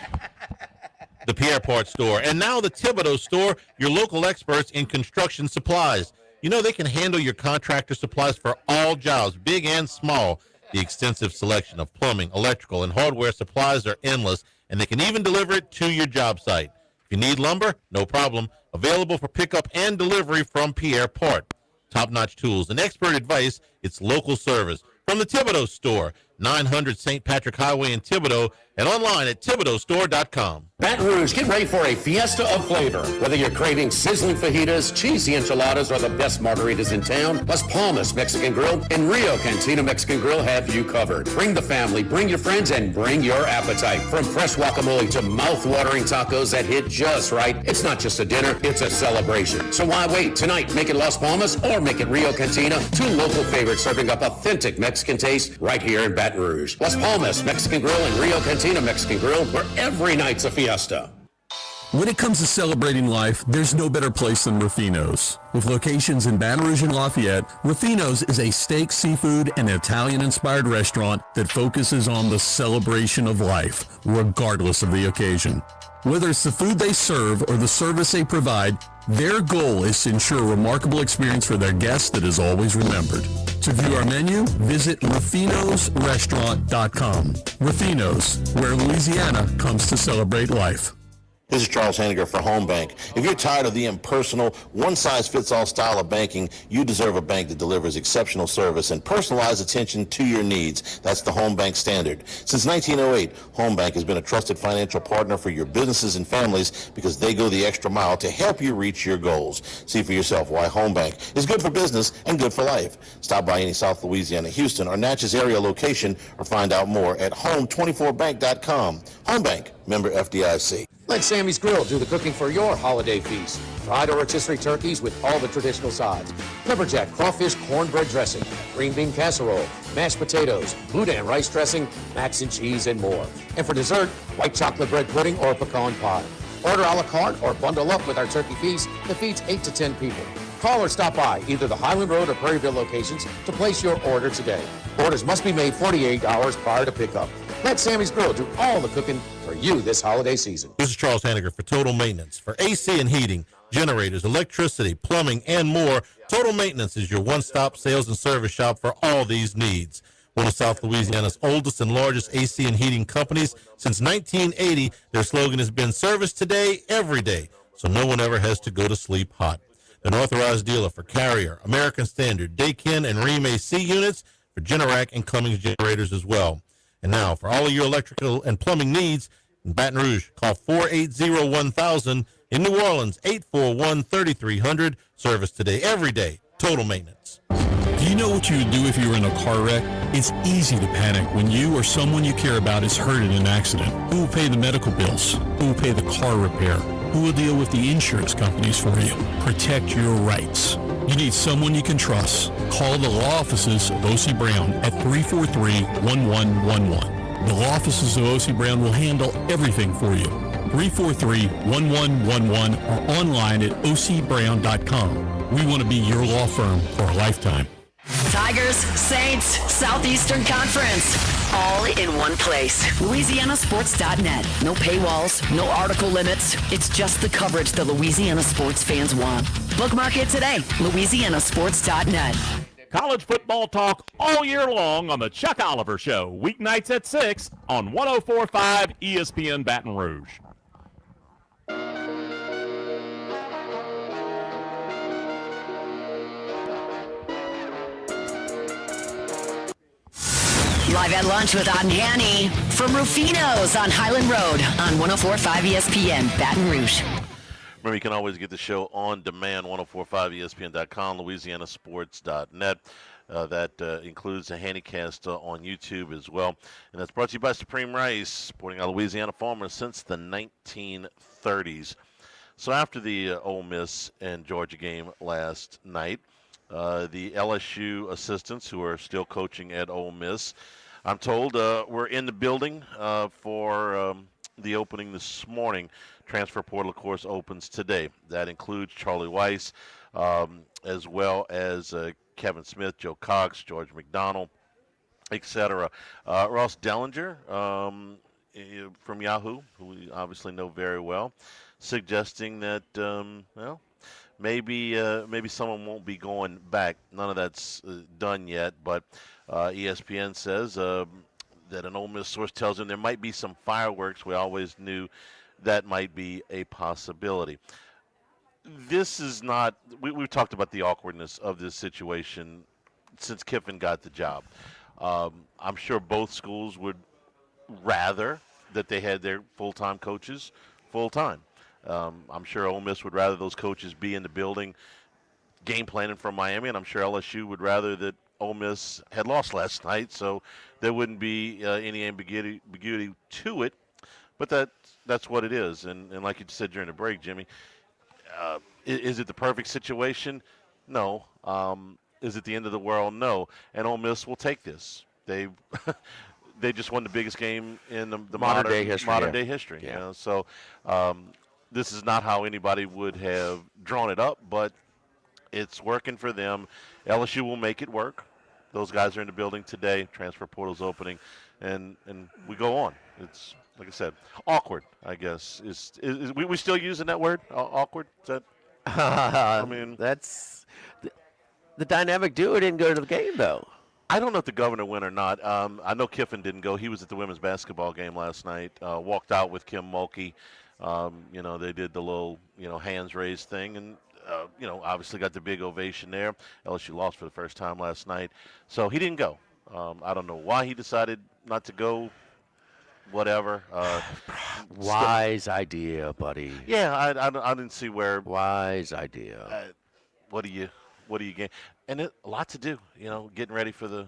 The Pierre Part Store, and now the Thibodeau Store, your local experts in construction supplies. You know they can handle your contractor supplies for all jobs, big and small. The extensive selection of plumbing, electrical, and hardware supplies are endless, and they can even deliver it to your job site. If you need lumber, no problem. Available for pickup and delivery from Pierre Part. Top-notch tools and expert advice, it's local service. From the Thibodeau Store, 900 St. Patrick Highway in Thibodeau, and online at ThibodeauStore.com. Baton Rouge, get ready for a fiesta of flavor. Whether you're craving sizzling fajitas, cheesy enchiladas, or the best margaritas in town, Las Palmas Mexican Grill and Rio Cantina Mexican Grill have you covered. Bring the family, bring your friends, and bring your appetite. From fresh guacamole to mouth-watering tacos that hit just right, it's not just a dinner, it's a celebration. So why wait? Tonight, make it Las Palmas or make it Rio Cantina, two local favorites serving up authentic Mexican taste right here in Baton Rouge. Las Palmas Mexican Grill and Rio Cantina Mexican Grill, where every night's a fiesta. When it comes to celebrating life, there's no better place than Ruffino's. With locations in Baton Rouge and Lafayette, Ruffino's is a steak, seafood, and Italian-inspired restaurant that focuses on the celebration of life, regardless of the occasion. Whether it's the food they serve or the service they provide, their goal is to ensure a remarkable experience for their guests that is always remembered. To view our menu, visit ruffinosrestaurant.com. Ruffino's, where Louisiana comes to celebrate life. This is Charles Henniger for Home Bank. If you're tired of the impersonal, one-size-fits-all style of banking, you deserve a bank that delivers exceptional service and personalized attention to your needs. That's the Home Bank standard. Since 1908, Home Bank has been a trusted financial partner for your businesses and families because they go the extra mile to help you reach your goals. See for yourself why Home Bank is good for business and good for life. Stop by any South Louisiana, Houston, or Natchez area location or find out more at home24bank.com. Home Bank, member FDIC. Let Sammy's Grill do the cooking for your holiday feast. Fried or rotisserie turkeys with all the traditional sides. Pepperjack, crawfish, cornbread dressing, green bean casserole, mashed potatoes, boudin rice dressing, mac and cheese, and more. And for dessert, white chocolate bread pudding or pecan pie. Order a la carte or bundle up with our turkey feast that feeds 8 to 10 people. Call or stop by either the Highland Road or Prairieville locations to place your order today. Orders must be made 48 hours prior to pickup. Let Sammy's Grill do all the cooking for you this holiday season. This is Charles Henniger for Total Maintenance. For AC and heating, generators, electricity, plumbing, and more, Total Maintenance is your one-stop sales and service shop for all these needs. One of South Louisiana's oldest and largest AC and heating companies. Since 1980, their slogan has been service today, every day, so no one ever has to go to sleep hot. An authorized dealer for Carrier, American Standard, Daikin, and Rheem AC units, for Generac and Cummins generators as well. And now, for all of your electrical and plumbing needs, in Baton Rouge, call 480-1000. In New Orleans, 841-3300. Service today, every day. Total Maintenance. Do you know what you would do if you were in a car wreck? It's easy to panic when you or someone you care about is hurt in an accident. Who will pay the medical bills? Who will pay the car repair? Who will deal with the insurance companies for you? Protect your rights. You need someone you can trust. Call the law offices of O.C. Brown at 343-1111. The law offices of O.C. Brown will handle everything for you. 343-1111 or online at ocbrown.com. We want to be your law firm for a lifetime. Tigers, Saints, Southeastern Conference. All in one place. LouisianaSports.net. No paywalls, no article limits. It's just the coverage the Louisiana sports fans want. Bookmark it today. LouisianaSports.net. College football talk all year long on the Chuck Oliver Show. Weeknights at 6 on 104.5 ESPN Baton Rouge. Live at lunch with Otten Hanny from Ruffino's on Highland Road on 104.5 ESPN, Baton Rouge. Remember, you can always get the show on demand, 1045ESPN.com, LouisianaSports.net. That includes a Handycast on YouTube as well. And that's brought to you by Supreme Rice, supporting our Louisiana farmers since the 1930s. So after the Ole Miss and Georgia game last night, the LSU assistants who are still coaching at Ole Miss, I'm told, were in the building for the opening this morning. Transfer portal, of course, opens today. That includes Charlie Weiss, as well as Kevin Smith, Joe Cox, George McDonald, etc. Ross Dellinger from Yahoo, who we obviously know very well, suggesting that, maybe someone won't be going back. None of that's done yet, but ESPN says that an Ole Miss source tells him there might be some fireworks. We always knew that might be a possibility. This is not – we've talked about the awkwardness of this situation since Kiffin got the job. I'm sure both schools would rather that they had their full-time coaches full-time. I'm sure Ole Miss would rather those coaches be in the building game planning from Miami, and I'm sure LSU would rather that Ole Miss had lost last night, so there wouldn't be any ambiguity to it. But that's what it is. And like you said during the break, Jimmy, is it the perfect situation? No. Is it the end of the world? No. And Ole Miss will take this. They just won the biggest game in the modern day history. Yeah. You know? So this is not how anybody would have drawn it up, but it's working for them. LSU will make it work. Those guys are in the building today. Transfer portal's opening, and we go on. It's like I said, awkward. I guess is we still using that word? Awkward? Is that? I mean, that's the dynamic duo didn't go to the game though. I don't know if the governor went or not. I know Kiffin didn't go. He was at the women's basketball game last night. Walked out with Kim Mulkey. They did the little hands raised thing, and obviously got the big ovation there. LSU lost for the first time last night, so he didn't go. I don't know why he decided not to go. Whatever. Wise idea, buddy. Yeah, I didn't see where. Wise idea. What do you gain? And a lot to do. Getting ready for the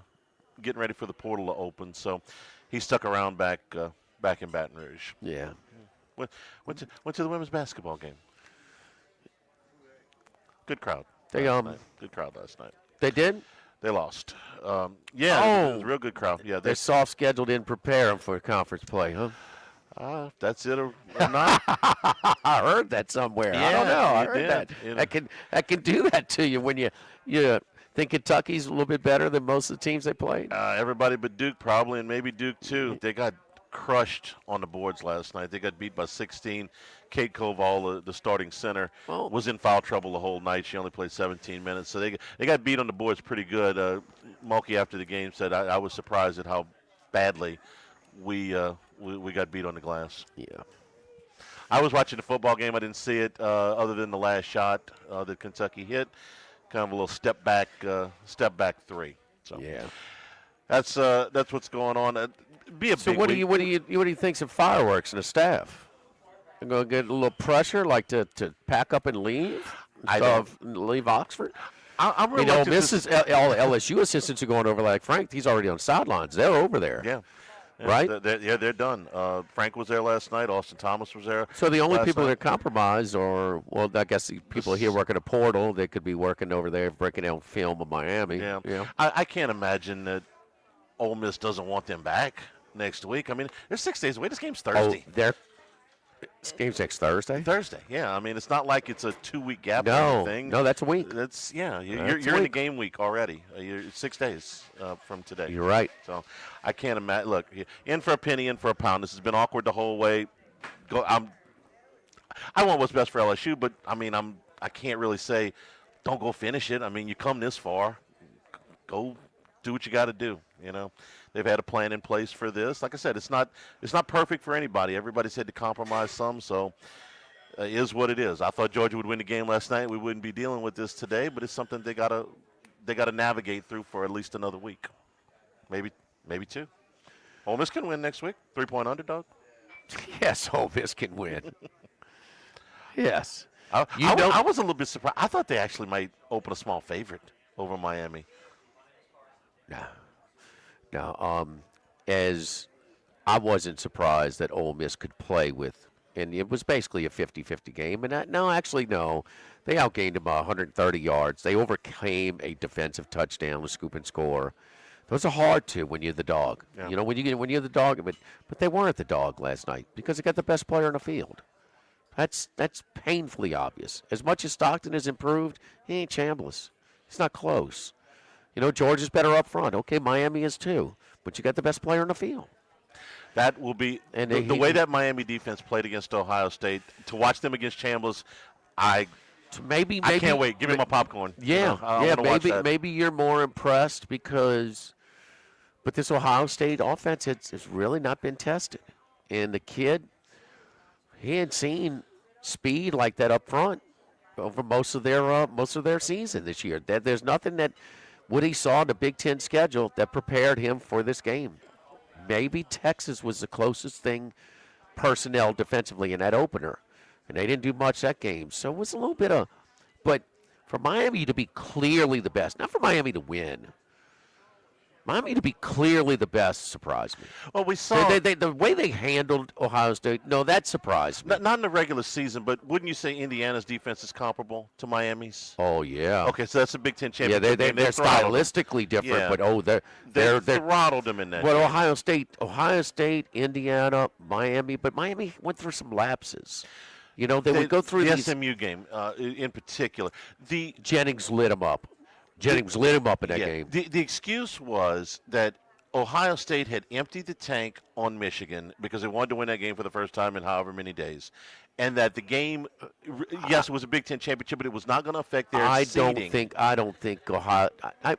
portal to open. So he stuck around back in Baton Rouge. Yeah. Went to the women's basketball game. Good crowd. Good crowd last night. They did? They lost. It was a real good crowd. Yeah, they're soft scheduled in preparing for conference play, huh? That's it or not. I heard that somewhere. Yeah, I don't know. I heard did. that. That can do that to you when you think Kentucky's a little bit better than most of the teams they played. Everybody but Duke probably, and maybe Duke too. They got crushed on the boards last night. They got beat by 16. Kate Koval, the starting center, was in foul trouble the whole night. She only played 17 minutes, so they got beat on the boards pretty good. Mulkey after the game said, "I was surprised at how badly we got beat on the glass." Yeah. I was watching the football game. I didn't see it other than the last shot that Kentucky hit. Kind of a little step back three. So yeah, that's what's going on. So what do you think of fireworks and the staff? I'm going to get a little pressure, like to pack up and leave? Leave Oxford? I'm really Ole Miss all the LSU assistants are going over like Frank. He's already on sidelines. They're over there. Yeah. Right? They're done. Frank was there last night. Austin Thomas was there. So the only people night. that are compromised are, I guess the people here working a portal. They could be working over there, breaking down film in Miami. Yeah. I can't imagine that Ole Miss doesn't want them back next week. I mean, they're 6 days away. This game's Thursday. This game's next Thursday? Thursday, yeah. I mean, it's not like it's a 2-week gap or No, anything. no, that's a week. You're in the game week already. You're 6 days from today. You're right. So I can't imagine. Look, in for a penny, in for a pound. This has been awkward the whole way. I want what's best for LSU, but I mean, I can't really say don't go finish it. I mean, you come this far, go do what you got to do. They've had a plan in place for this. Like I said, it's not perfect for anybody. Everybody's had to compromise some, so it is what it is. I thought Georgia would win the game last night. We wouldn't be dealing with this today, but it's something they gotta navigate through for at least another week, maybe 2. Ole Miss can win next week. 3-point underdog. Yes, Ole Miss can win. Yes. I was a little bit surprised. I thought they actually might open a small favorite over Miami. No. As I wasn't surprised that Ole Miss could play with, and it was basically a 50-50 game. And no. They outgained him 130 yards. They overcame a defensive touchdown with scoop and score. Those are hard to when you're the dog. Yeah. You know, when you're the dog. But they weren't the dog last night because they got the best player on the field. That's painfully obvious. As much as Stockton has improved, he ain't Chambliss. It's not close. You know, Georgia's better up front. Okay, Miami is too. But you got the best player on the field. That will be the way that Miami defense played against Ohio State. To watch them against Chambliss, I can't wait. Give me my popcorn. Yeah, maybe you're more impressed because, but this Ohio State offense has really not been tested, and the kid, he had seen speed like that up front over most of their season this year. There's nothing that what he saw in the Big Ten schedule that prepared him for this game. Maybe Texas was the closest thing personnel defensively in that opener, and they didn't do much that game. So it was a little bit of, but for Miami to be clearly the best, not for Miami to win. Miami to be clearly the best surprised me. Well, we saw the way they handled Ohio State. No, that surprised me. Not in the regular season, but wouldn't you say Indiana's defense is comparable to Miami's? Oh yeah. Okay, so that's a Big Ten championship. Yeah, they're stylistically different, but they throttled them in that. But Ohio State, Indiana, Miami, but Miami went through some lapses. You know, they would go through the these. SMU game in particular. Jennings lit him up. Jennings lit him up in that game. The excuse was that Ohio State had emptied the tank on Michigan because they wanted to win that game for the first time in however many days. And that the game, yes, it was a Big Ten championship, but it was not going to affect their seeding. I don't think Ohio.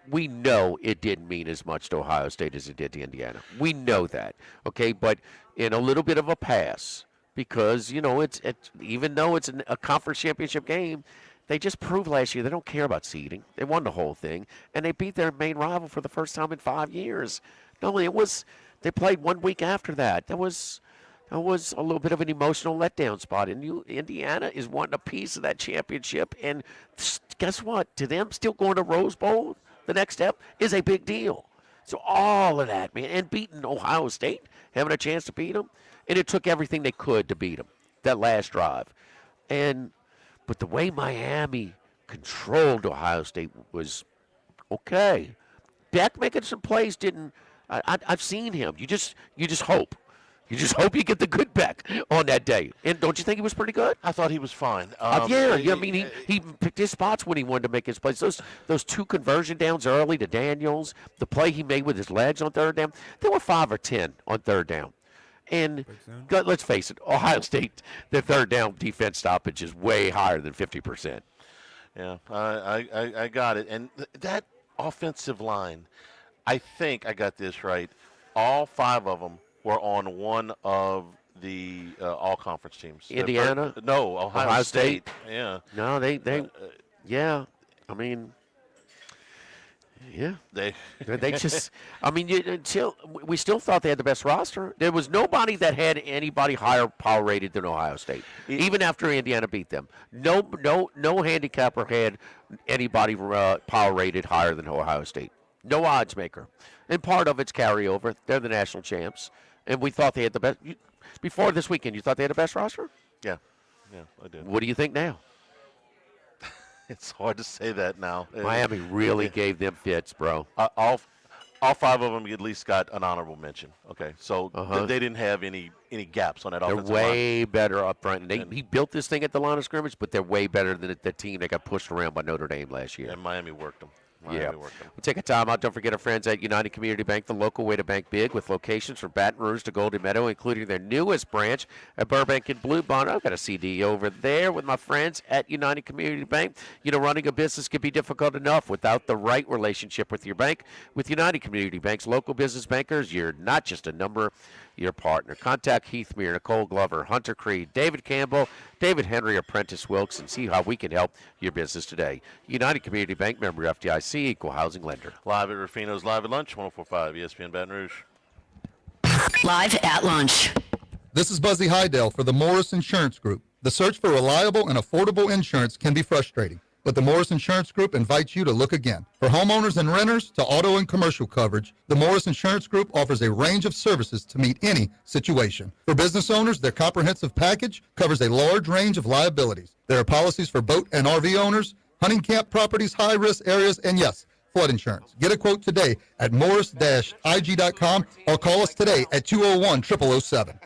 We know it didn't mean as much to Ohio State as it did to Indiana. We know that, okay? But in a little bit of a pass because it's even though it's a conference championship game. They just proved last year they don't care about seeding. They won the whole thing, and they beat their main rival for the first time in 5 years. No, they played 1 week after that. That was a little bit of an emotional letdown spot. And Indiana is wanting a piece of that championship, and guess what? To them, still going to Rose Bowl, the next step, is a big deal. So all of that, man, and beating Ohio State, having a chance to beat them, and it took everything they could to beat them, that last drive. But the way Miami controlled Ohio State was okay. Beck making some plays didn't. I've seen him. You just hope. You just hope you get the good Beck on that day. And don't you think he was pretty good? I thought he was fine. I mean, he picked his spots when he wanted to make his plays. Those 2 conversion downs early to Daniels, the play he made with his legs on third down, there were 5 or 10 on third down. And let's face it, Ohio State, their third down defense stoppage is way higher than 50%. Yeah, I got it. And that offensive line, I think I got this right. All 5 of them were on one of the all-conference teams. Indiana? No, Ohio State. Yeah. No, yeah. I mean, yeah. They just, I mean, we still thought they had the best roster. There was nobody that had anybody higher power rated than Ohio State, even after Indiana beat them. No handicapper had anybody power rated higher than Ohio State. No odds maker. And part of it's carryover. They're the national champs. And we thought they had the best. Before this weekend, you thought they had the best roster? Yeah, I did. What do you think now? It's hard to say that now. Miami really gave them fits, bro. All 5 of them at least got an honorable mention. Okay, so they didn't have any gaps on that offensive line. They're way better up front. He built this thing at the line of scrimmage, but they're way better than the team that got pushed around by Notre Dame last year. And Miami worked them. We'll take a time out. Don't forget our friends at United Community Bank, the local way to bank big, with locations from Baton Rouge to Golden Meadow, including their newest branch at Burbank and Blue Bond. I've got a CD over there with my friends at United Community Bank. You know, running a business can be difficult enough without the right relationship with your bank. With United Community Bank's local business bankers, you're not just a number, your partner. Contact Heath Meir, Nicole Glover, Hunter Creed, David Campbell, David Henry, Apprentice Wilkes, and see how we can help your business today. United Community Bank, member FDIC, equal housing lender. Live at Ruffino's Live at Lunch, 104.5 ESPN Baton Rouge. Live at lunch. This is Buzzy Hydell for the Morris Insurance Group. The search for reliable and affordable insurance can be frustrating, but the Morris Insurance Group invites you to look again. For homeowners and renters to auto and commercial coverage, the Morris Insurance Group offers a range of services to meet any situation. For business owners, their comprehensive package covers a large range of liabilities. There are policies for boat and RV owners, hunting camp properties, high-risk areas, and yes, flood insurance. Get a quote today at morris-ig.com or call us today at 201-0007.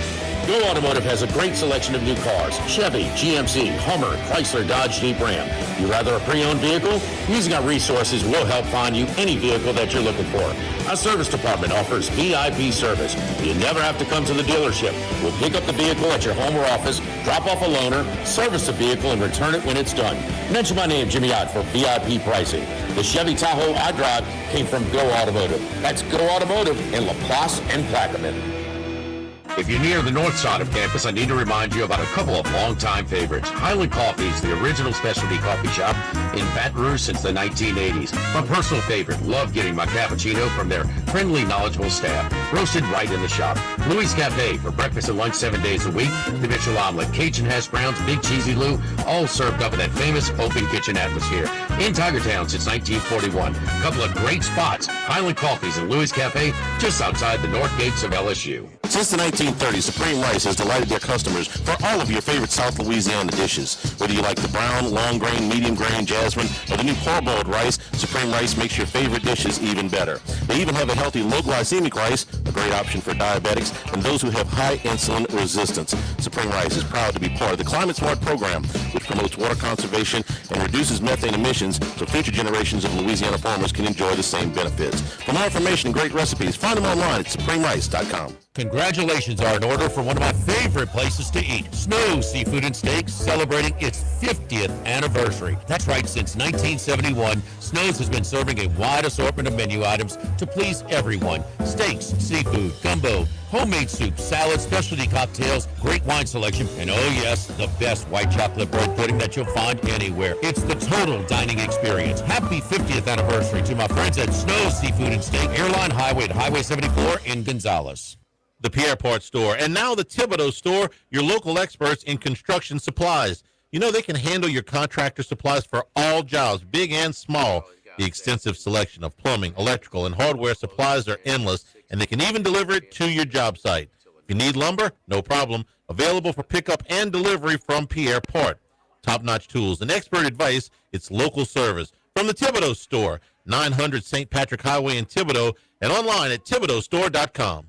Go Automotive has a great selection of new cars. Chevy, GMC, Hummer, Chrysler, Dodge, Jeep, Ram. You rather a pre-owned vehicle? Using our resources will help find you any vehicle that you're looking for. Our service department offers VIP service. You never have to come to the dealership. We'll pick up the vehicle at your home or office, drop off a loaner, service the vehicle, and return it when it's done. Mention my name, Jimmy Ott, for VIP pricing. The Chevy Tahoe I drive came from Go Automotive. That's Go Automotive in LaPlace and Plaquemine. If you're near the north side of campus, I need to remind you about a couple of longtime favorites. Highland Coffee is the original specialty coffee shop in Baton Rouge since the 1980s. My personal favorite, love getting my cappuccino from their friendly, knowledgeable staff, roasted right in the shop. Louis Cafe for breakfast and lunch 7 days a week. The Mitchell Omelet, Cajun hash browns, Big Cheesy Lou, all served up in that famous open kitchen atmosphere. In Tigertown since 1941. A couple of great spots, Highland Coffees and Louis Cafe, just outside the north gates of LSU. Since the 1930s, Supreme Rice has delighted their customers for all of your favorite South Louisiana dishes. Whether you like the brown, long grain, medium grain, jasmine, or the new parboiled rice, Supreme Rice makes your favorite dishes even better. They even have a healthy low glycemic rice, a great option for diabetics and those who have high insulin resistance. Supreme Rice is proud to be part of the Climate Smart program, which promotes water conservation and reduces methane emissions so future generations of Louisiana farmers can enjoy the same benefits. For more information and great recipes, find them online at supremerice.com. Congratulations are in order for one of my favorite places to eat, Snow Seafood and Steaks, celebrating its 50th anniversary. That's right, since 1971, Snow's has been serving a wide assortment of menu items to please everyone. Steaks, seafood, gumbo, homemade soup, salad, specialty cocktails, great wine selection, and oh yes, the best white chocolate bread pudding that you'll find anywhere. It's the total dining experience. Happy 50th anniversary to my friends at Snow Seafood and Steak, Airline Highway at Highway 74 in Gonzales. The Pierre Part Store, and now the Thibodeau Store, your local experts in construction supplies. You know they can handle your contractor supplies for all jobs, big and small. The extensive selection of plumbing, electrical, and hardware supplies are endless, and they can even deliver it to your job site. If you need lumber, no problem. Available for pickup and delivery from Pierre Part. Top-notch tools and expert advice, it's local service. From the Thibodeau Store, 900 St. Patrick Highway in Thibodeau, and online at thibodeaustore.com.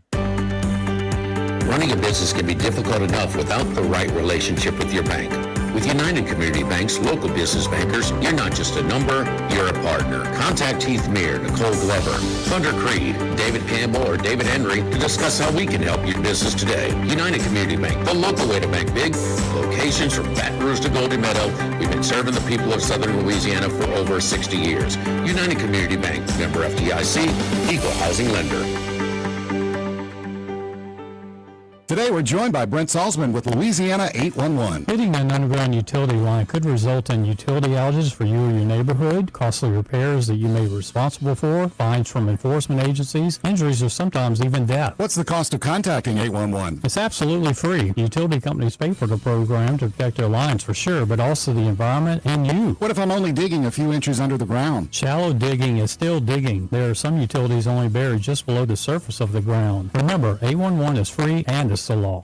Running a business can be difficult enough without the right relationship with your bank. With United Community Bank's local business bankers, you're not just a number, you're a partner. Contact Heath Meir, Nicole Glover, Thunder Creed, David Campbell, or David Henry to discuss how we can help your business today. United Community Bank, the local way to bank big. Locations from Baton Rouge to Golden Meadow. We've been serving the people of Southern Louisiana for over 60 years. United Community Bank, member FDIC, equal housing lender. Today we're joined by Brent Salzman with Louisiana 811. Hitting an underground utility line could result in utility outages for you or your neighborhood, costly repairs that you may be responsible for, fines from enforcement agencies, injuries, or sometimes even death. What's the cost of contacting 811? It's absolutely free. Utility companies pay for the program to protect their lines for sure, but also the environment and you. What if I'm only digging a few inches under the ground? Shallow digging is still digging. There are some utilities only buried just below the surface of the ground. Remember, 811 is free and it's the law.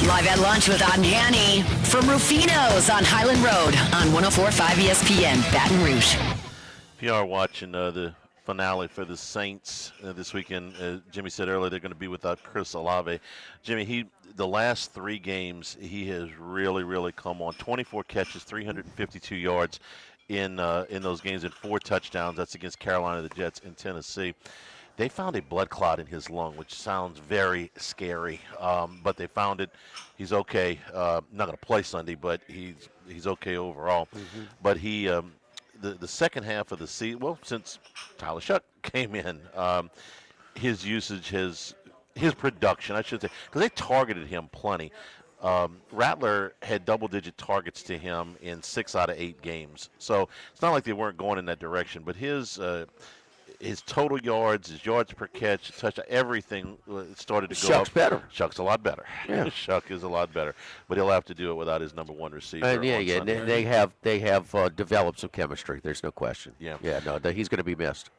Live at lunch with Odd and Hanny from Ruffino's on Highland Road on 104.5 ESPN, Baton Rouge. If you are watching the finale for the Saints this weekend, Jimmy said earlier they're going to be without Chris Olave. Jimmy, the last 3 games, he has really come on. 24 catches, 352 yards in those games and 4 touchdowns. That's against Carolina, the Jets, and Tennessee. They found a blood clot in his lung, which sounds very scary, but they found it. He's okay. Not going to play Sunday, but he's okay overall. Mm-hmm. But he the second half of the season, well, since Tyler Shuck came in, his usage his production, I should say, because they targeted him plenty. Rattler had double-digit targets to him in 6 out of 8 games. So it's not like they weren't going in that direction. But his total yards, his yards per catch, touchdown, everything started to go Shuck's up. better. Shuck's a lot better. Yeah. Shuck is a lot better. But he'll have to do it without his number 1 receiver. And on Sunday. they have developed some chemistry. There's no question. Yeah. No, he's going to be missed.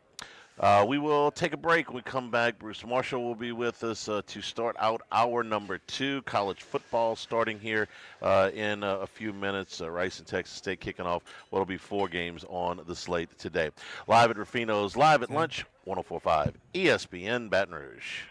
We will take a break. When we come back, Bruce Marshall will be with us to start out hour number 2. College football starting here in a few minutes. Rice and Texas State kicking off what will be 4 games on the slate today. Live at Ruffino's, live at lunch, 104.5 ESPN Baton Rouge.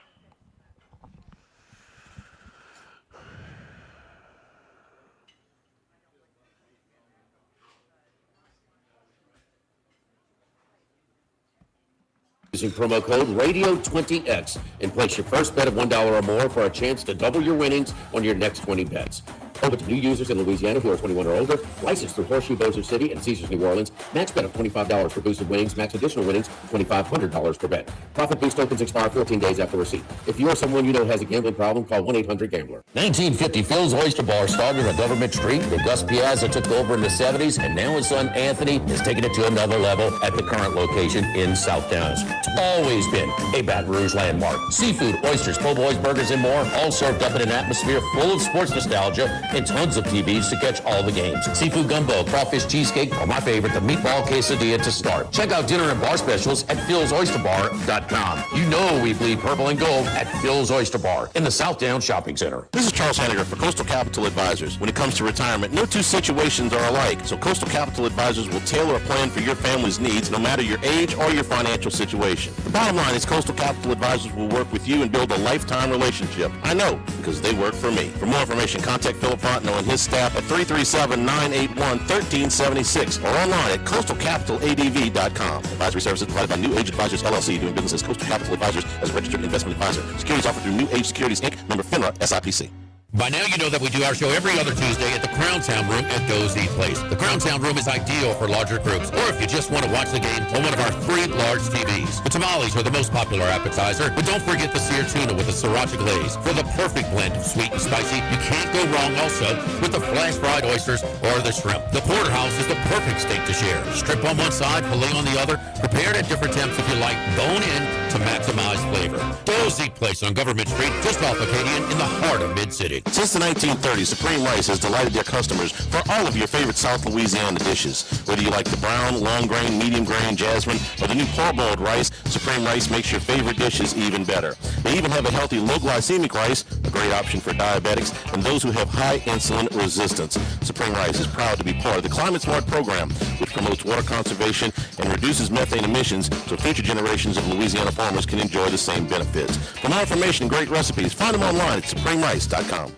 Using promo code RADIO20X and place your first bet of $1 or more for a chance to double your winnings on your next 20 bets. Open to new users in Louisiana who are 21 or older. Licensed through Horseshoe Bossier City and Caesars New Orleans. Max bet of $25 for boosted winnings. Max additional winnings, $2,500 per bet. Profit boost tokens expire 14 days after receipt. If you or someone you know has a gambling problem, call 1-800-GAMBLER. 1950, Phil's Oyster Bar started on Government Street. Then Gus Piazza took over in the 70s, and now his son Anthony is taking it to another level at the current location in South Downs. It's always been a Baton Rouge landmark. Seafood, oysters, po' boys, burgers, and more, all served up in an atmosphere full of sports nostalgia and tons of TVs to catch all the games. Seafood gumbo, crawfish cheesecake, or my favorite, the meatball quesadilla to start. Check out dinner and bar specials at philsoysterbar.com. You know we bleed purple and gold at Phil's Oyster Bar in the South Downs Shopping Center. This is Charles Hanniger for Coastal Capital Advisors. When it comes to retirement, no two situations are alike, so Coastal Capital Advisors will tailor a plan for your family's needs no matter your age or your financial situation. The bottom line is Coastal Capital Advisors will work with you and build a lifetime relationship. I know, because they work for me. For more information, contact Philip Fontenot and his staff at 337-981-1376 or online at coastalcapitaladv.com. Advisory services provided by New Age Advisors, LLC, doing business as Coastal Capital Advisors as a registered investment advisor. Securities offered through New Age Securities, Inc., member FINRA, SIPC. By now, you know that we do our show every other Tuesday at the Crown Sound Room at Doe's Eat Place. The Crown Sound Room is ideal for larger groups, or if you just want to watch the game on one of our 3 large TVs. The tamales are the most popular appetizer, but don't forget the seared tuna with the sriracha glaze. For the perfect blend of sweet and spicy, you can't go wrong also with the flash-fried oysters or the shrimp. The porterhouse is the perfect steak to share. Strip on one side, filet on the other, prepared at different temps if you like, bone in to maximize flavor. Doe's Eat Place on Government Street, just off Acadian in the heart of Mid-City. Since the 1930s, Supreme Rice has delighted their customers for all of your favorite South Louisiana dishes. Whether you like the brown, long grain, medium grain, jasmine, or the new parboiled rice, Supreme Rice makes your favorite dishes even better. They even have a healthy low glycemic rice, a great option for diabetics and those who have high insulin resistance. Supreme Rice is proud to be part of the Climate Smart program, which promotes water conservation and reduces methane emissions so future generations of Louisiana farmers can enjoy the same benefits. For more information and great recipes, find them online at supremerice.com.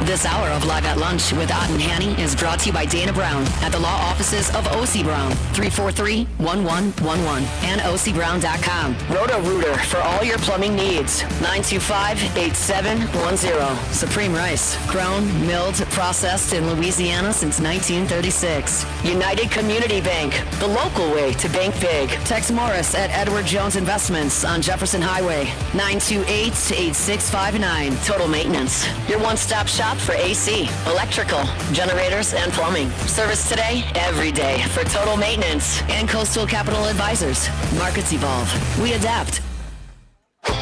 This hour of Live at Lunch with Ott and Hanny is brought to you by Dana Brown at the law offices of O.C. Brown, 343-1111 and ocbrown.com. Roto-Rooter for all your plumbing needs, 925-8710. Supreme Rice, grown, milled, processed in Louisiana since 1936. United Community Bank, the local way to bank big. Tex Morris at Edward Jones Investments on Jefferson Highway, 928-8659. Total Maintenance, your one-stop shop for AC, electrical, generators, and plumbing. Service today, every day for Total Maintenance and Coastal Capital Advisors. Markets evolve. We adapt.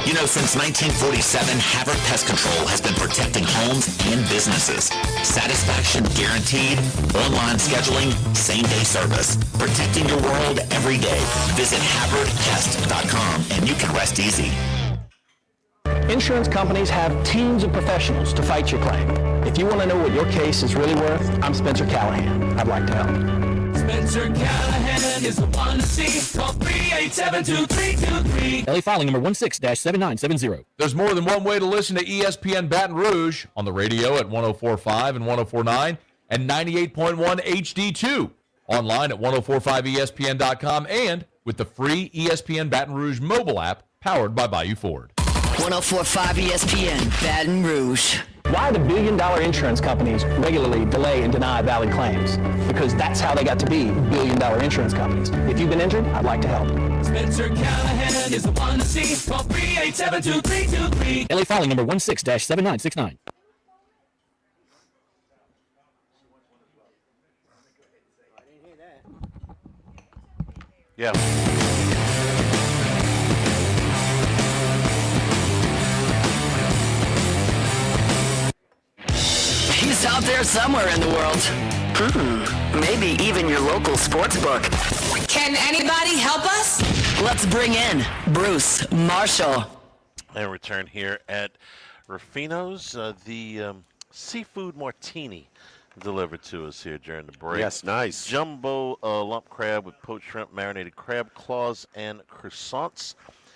You know, since 1947, Havert Pest Control has been protecting homes and businesses. Satisfaction guaranteed, online scheduling, same-day service. Protecting your world every day. Visit HavertPest.com and you can rest easy. Insurance companies have teams of professionals to fight your claim. If you want to know what your case is really worth, I'm Spencer Callahan. I'd like to help. Spencer Callahan is the one to see. Call 387-2323. LA filing number 16-7970. There's more than one way to listen to ESPN Baton Rouge on the radio at 104.5 and 104.9 and 98.1 HD2. Online at 1045ESPN.com and with the free ESPN Baton Rouge mobile app powered by Bayou Ford. 104.5 ESPN, Baton Rouge. Why do billion-dollar insurance companies regularly delay and deny valid claims? Because that's how they got to be billion-dollar insurance companies. If you've been injured, I'd like to help. Spencer Callahan is the one to see. Call 387-2323. LA filing number 16-7969. Yeah. He's out there somewhere in the world. Maybe even your local sports book. Can anybody help us? Let's bring in Bruce Marshall. And return here at Ruffino's, the seafood martini delivered to us here during the break. Yes, nice. Jumbo lump crab with poached shrimp, marinated crab claws, and croissants.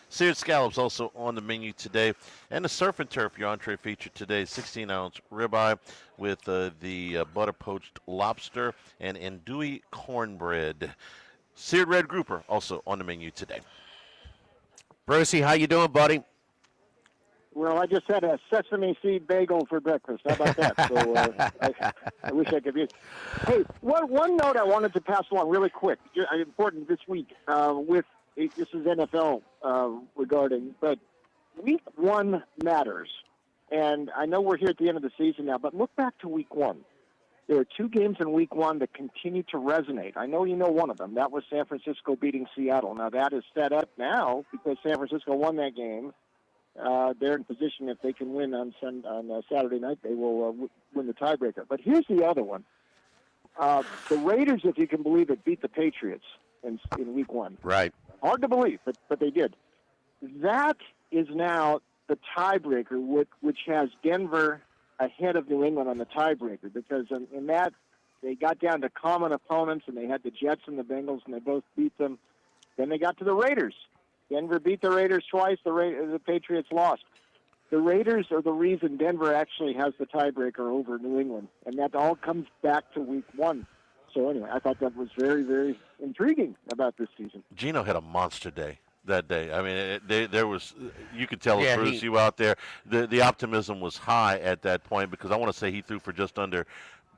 Seared scallops also on the menu today. And the surf and turf, your entree featured today, 16-ounce ribeye with the butter poached lobster and andouille cornbread. Seared red grouper also on the menu today. Brucey, how you doing, buddy? Well, I just had a sesame seed bagel for breakfast. How about that? So I wish I could be. Hey, one note I wanted to pass along really quick, important this week. This is NFL regarding, but week one matters. And I know we're here at the end of the season now, but look back to week one. There are two games in week one that continue to resonate. I know you know one of them. That was San Francisco beating Seattle. Now, that is set up now because San Francisco won that game. They're in position if they can win on Saturday night, they will win the tiebreaker. But here's the other one. The Raiders, if you can believe it, beat the Patriots in week one. Right. Hard to believe, but they did. That is now the tiebreaker, which has Denver ahead of New England on the tiebreaker, because in that they got down to common opponents, and they had the Jets and the Bengals, and they both beat them. Then they got to the Raiders. Denver beat the Raiders twice. The Patriots lost. The Raiders are the reason Denver actually has the tiebreaker over New England, and that all comes back to week one. So anyway, I thought that was very, very intriguing about this season. Gino had a monster day that day. I mean, there was, you could tell, Yeah, Bruce, you were out there, the optimism was high at that point, because I want to say he threw for just under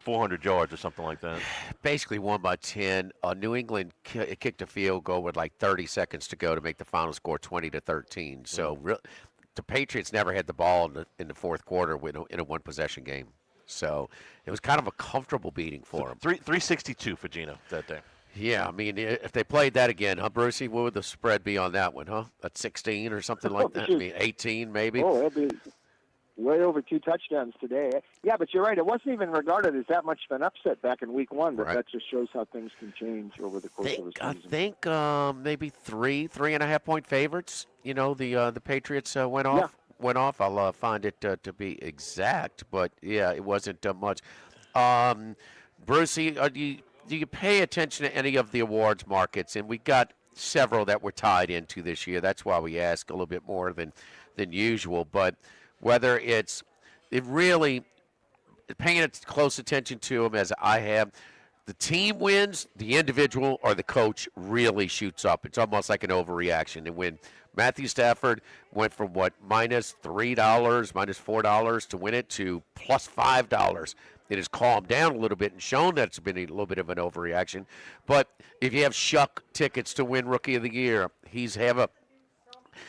400 yards or something like that. Basically won by 10. New England kicked a field goal with like 30 seconds to go to make the final score 20-13. So the Patriots never had the ball in the fourth quarter in a one-possession game. So it was kind of a comfortable beating for them. 362 for Gino that day. Yeah, I mean, if they played that again, huh, Brucey? What would the spread be on that one, huh? At 16 or something like that? I mean, 18 maybe? Oh, it'll be way over 2 touchdowns today. Yeah, but you're right. It wasn't even regarded as that much of an upset back in week one, but that just shows how things can change over the course of the season. I think maybe 3.5 point favorites. You know, the Patriots went off. Yeah. Went off. I'll find it to be exact, but yeah, it wasn't much. Brucey, do you pay attention to any of the awards markets? And we got several that we're tied into this year. That's why we ask a little bit more than usual. But whether it really paying close attention to them as I have, the team wins, the individual or the coach really shoots up. It's almost like an overreaction. And when Matthew Stafford went from minus $3, minus $4 to win it to plus $5, it has calmed down a little bit and shown that it's been a little bit of an overreaction. But if you have Shuck tickets to win Rookie of the Year,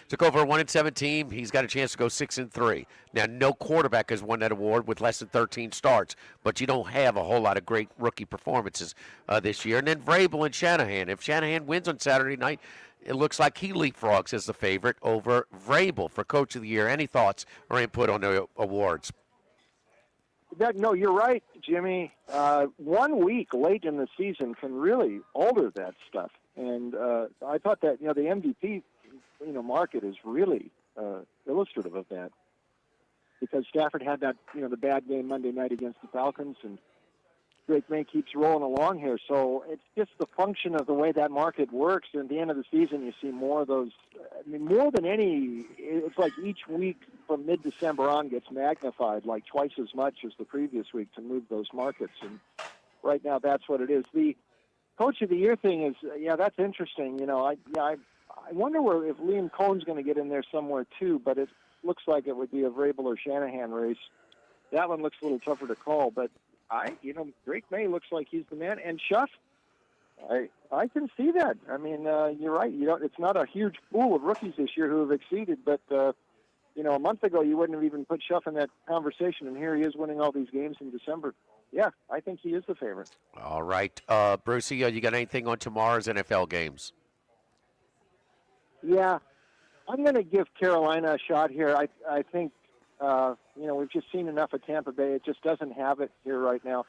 took over a 1-7 team. He's got a chance to go 6-3. Now, no quarterback has won that award with less than 13 starts, but you don't have a whole lot of great rookie performances this year. And then Vrabel and Shanahan. If Shanahan wins on Saturday night, it looks like he leapfrogs as the favorite over Vrabel for Coach of the Year. Any thoughts or input on the awards? No, you're right, Jimmy. 1 week late in the season can really alter that stuff. And I thought that, the MVP market is really illustrative of that, because Stafford had that, the bad game Monday night against the Falcons, and Drake May keeps rolling along here. So it's just the function of the way that market works. And at the end of the season, you see more of those. I mean, more than any, it's like each week from mid-December on gets magnified like twice as much as the previous week to move those markets. And right now, that's what it is. The Coach of the Year thing is, that's interesting. I wonder if Liam Cohen's going to get in there somewhere too, but it looks like it would be a Vrabel or Shanahan race. That one looks a little tougher to call, but Drake May looks like he's the man, and Schuff, I can see that. I mean, you're right. It's not a huge pool of rookies this year who have exceeded, but a month ago you wouldn't have even put Schuff in that conversation, and here he is winning all these games in December. Yeah, I think he is the favorite. All right, Brucey, you got anything on tomorrow's NFL games? Yeah, I'm going to give Carolina a shot here. I think, we've just seen enough of Tampa Bay. It just doesn't have it here right now.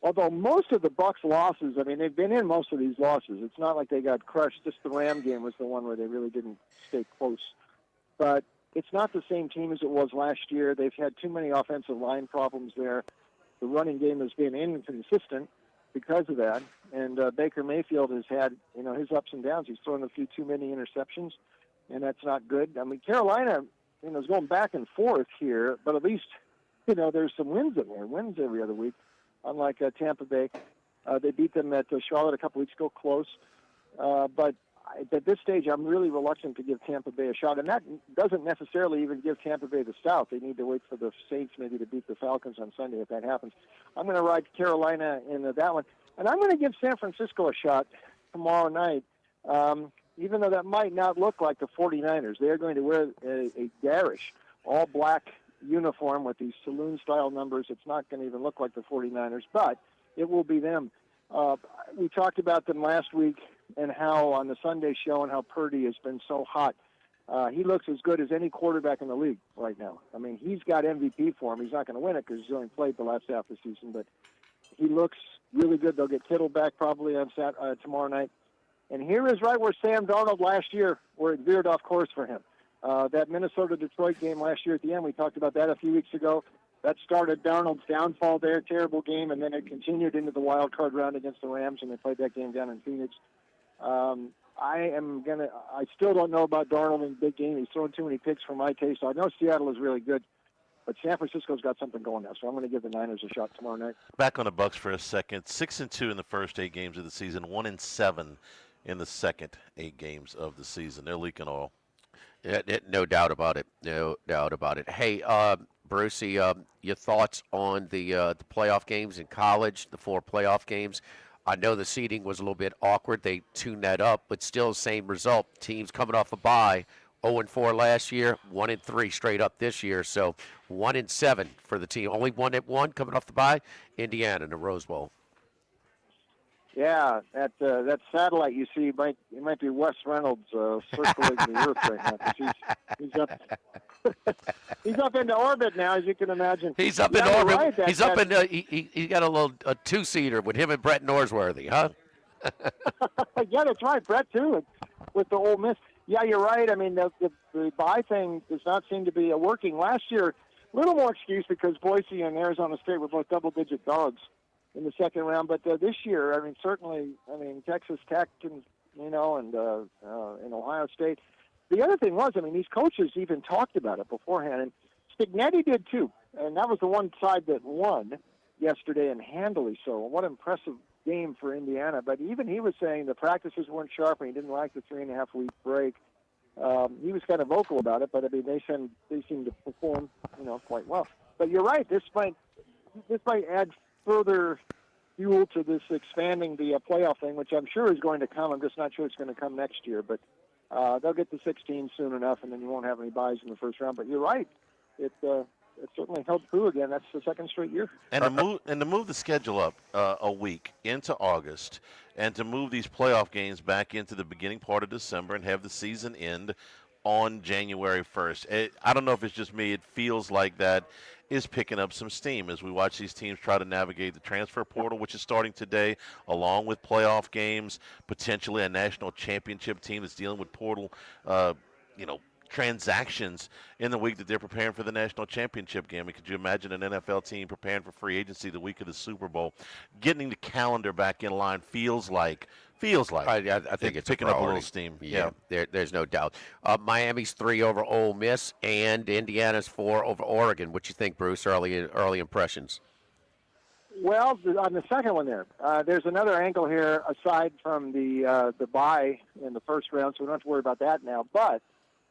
Although most of the Bucs losses, I mean, they've been in most of these losses. It's not like they got crushed. Just the Ram game was the one where they really didn't stay close. But it's not the same team as it was last year. They've had too many offensive line problems there. The running game has been inconsistent because of that. And Baker Mayfield has had, his ups and downs. He's thrown a few too many interceptions, and that's not good. I mean, Carolina, is going back and forth here, but at least, there's some wins in there, wins every other week, unlike Tampa Bay. They beat them at Charlotte a couple weeks ago, close. But at this stage, I'm really reluctant to give Tampa Bay a shot, and that doesn't necessarily even give Tampa Bay the South. They need to wait for the Saints maybe to beat the Falcons on Sunday if that happens. I'm going to ride Carolina in that one, and I'm going to give San Francisco a shot tomorrow night, even though that might not look like the 49ers. They're going to wear a garish, all-black uniform with these saloon-style numbers. It's not going to even look like the 49ers, but it will be them. We talked about them last week and how on the Sunday show and how Purdy has been so hot. He looks as good as any quarterback in the league right now. I mean, he's got MVP for him. He's not going to win it because he's only played the last half of the season, but he looks really good. They'll get Kittle back probably on tomorrow night. And here is right where Sam Darnold last year, where it veered off course for him. That Minnesota-Detroit game last year at the end, we talked about that a few weeks ago. That started Darnold's downfall there, terrible game, and then it continued into the wild card round against the Rams, and they played that game down in Phoenix. I still don't know about Darnold in the big game. He's throwing too many picks for my taste. I know Seattle is really good, but San Francisco's got something going now, so I'm going to give the Niners a shot tomorrow night. Back on the Bucs for a second. 6-2 in the first 8 games of the season. 1-7 in the second 8 games of the season. They're leaking oil. Yeah, no doubt about it. No doubt about it. Hey, Brucey, your thoughts on the playoff games in college, the 4 playoff games? I know the seeding was a little bit awkward. They tuned that up, but still same result. Teams coming off a bye, 0-4 last year, 1-3 straight up this year. So 1-7 for the team. Only 1-1 coming off the bye. Indiana in the Rose Bowl. Yeah, that satellite you see might be Wes Reynolds circling the Earth right now because he's up into orbit now, as you can imagine. He's up in orbit. Right, he's up in. He got a little 2-seater with him and Brett Norsworthy, huh? Yeah, that's right, Brett too, with the Ole Miss. Yeah, you're right. I mean, the bye thing does not seem to be working. Last year, a little more excuse because Boise and Arizona State were both double-digit dogs in the second round, but this year, I mean, certainly, Texas Tech and Ohio State. The other thing was, these coaches even talked about it beforehand, and Spagnetti did too, and that was the one side that won yesterday, and handily so. What an impressive game for Indiana! But even he was saying the practices weren't sharp, and he didn't like the 3.5-week break. He was kind of vocal about it, but they seem to perform, quite well. But you're right. This might add further fuel to this expanding the playoff thing, which I'm sure is going to come. I'm just not sure it's going to come next year, but they'll get to 16 soon enough, and then you won't have any buys in the first round. But you're right. It certainly helped through again. That's the second straight year. And to move the schedule up a week into August, and to move these playoff games back into the beginning part of December and have the season end on January 1st. I don't know if it's just me. It feels like that is picking up some steam as we watch these teams try to navigate the transfer portal, which is starting today, along with playoff games, potentially a national championship team that's dealing with portal, transactions in the week that they're preparing for the national championship game. Could you imagine an NFL team preparing for free agency the week of the Super Bowl? Getting the calendar back in line feels like I think it's picking up a little steam. Yeah, there's no doubt. Miami's 3 over Ole Miss, and Indiana's 4 over Oregon. What you think, Bruce? Early impressions. Well, on the second one there's another angle here aside from the bye in the first round, so we don't have to worry about that now. But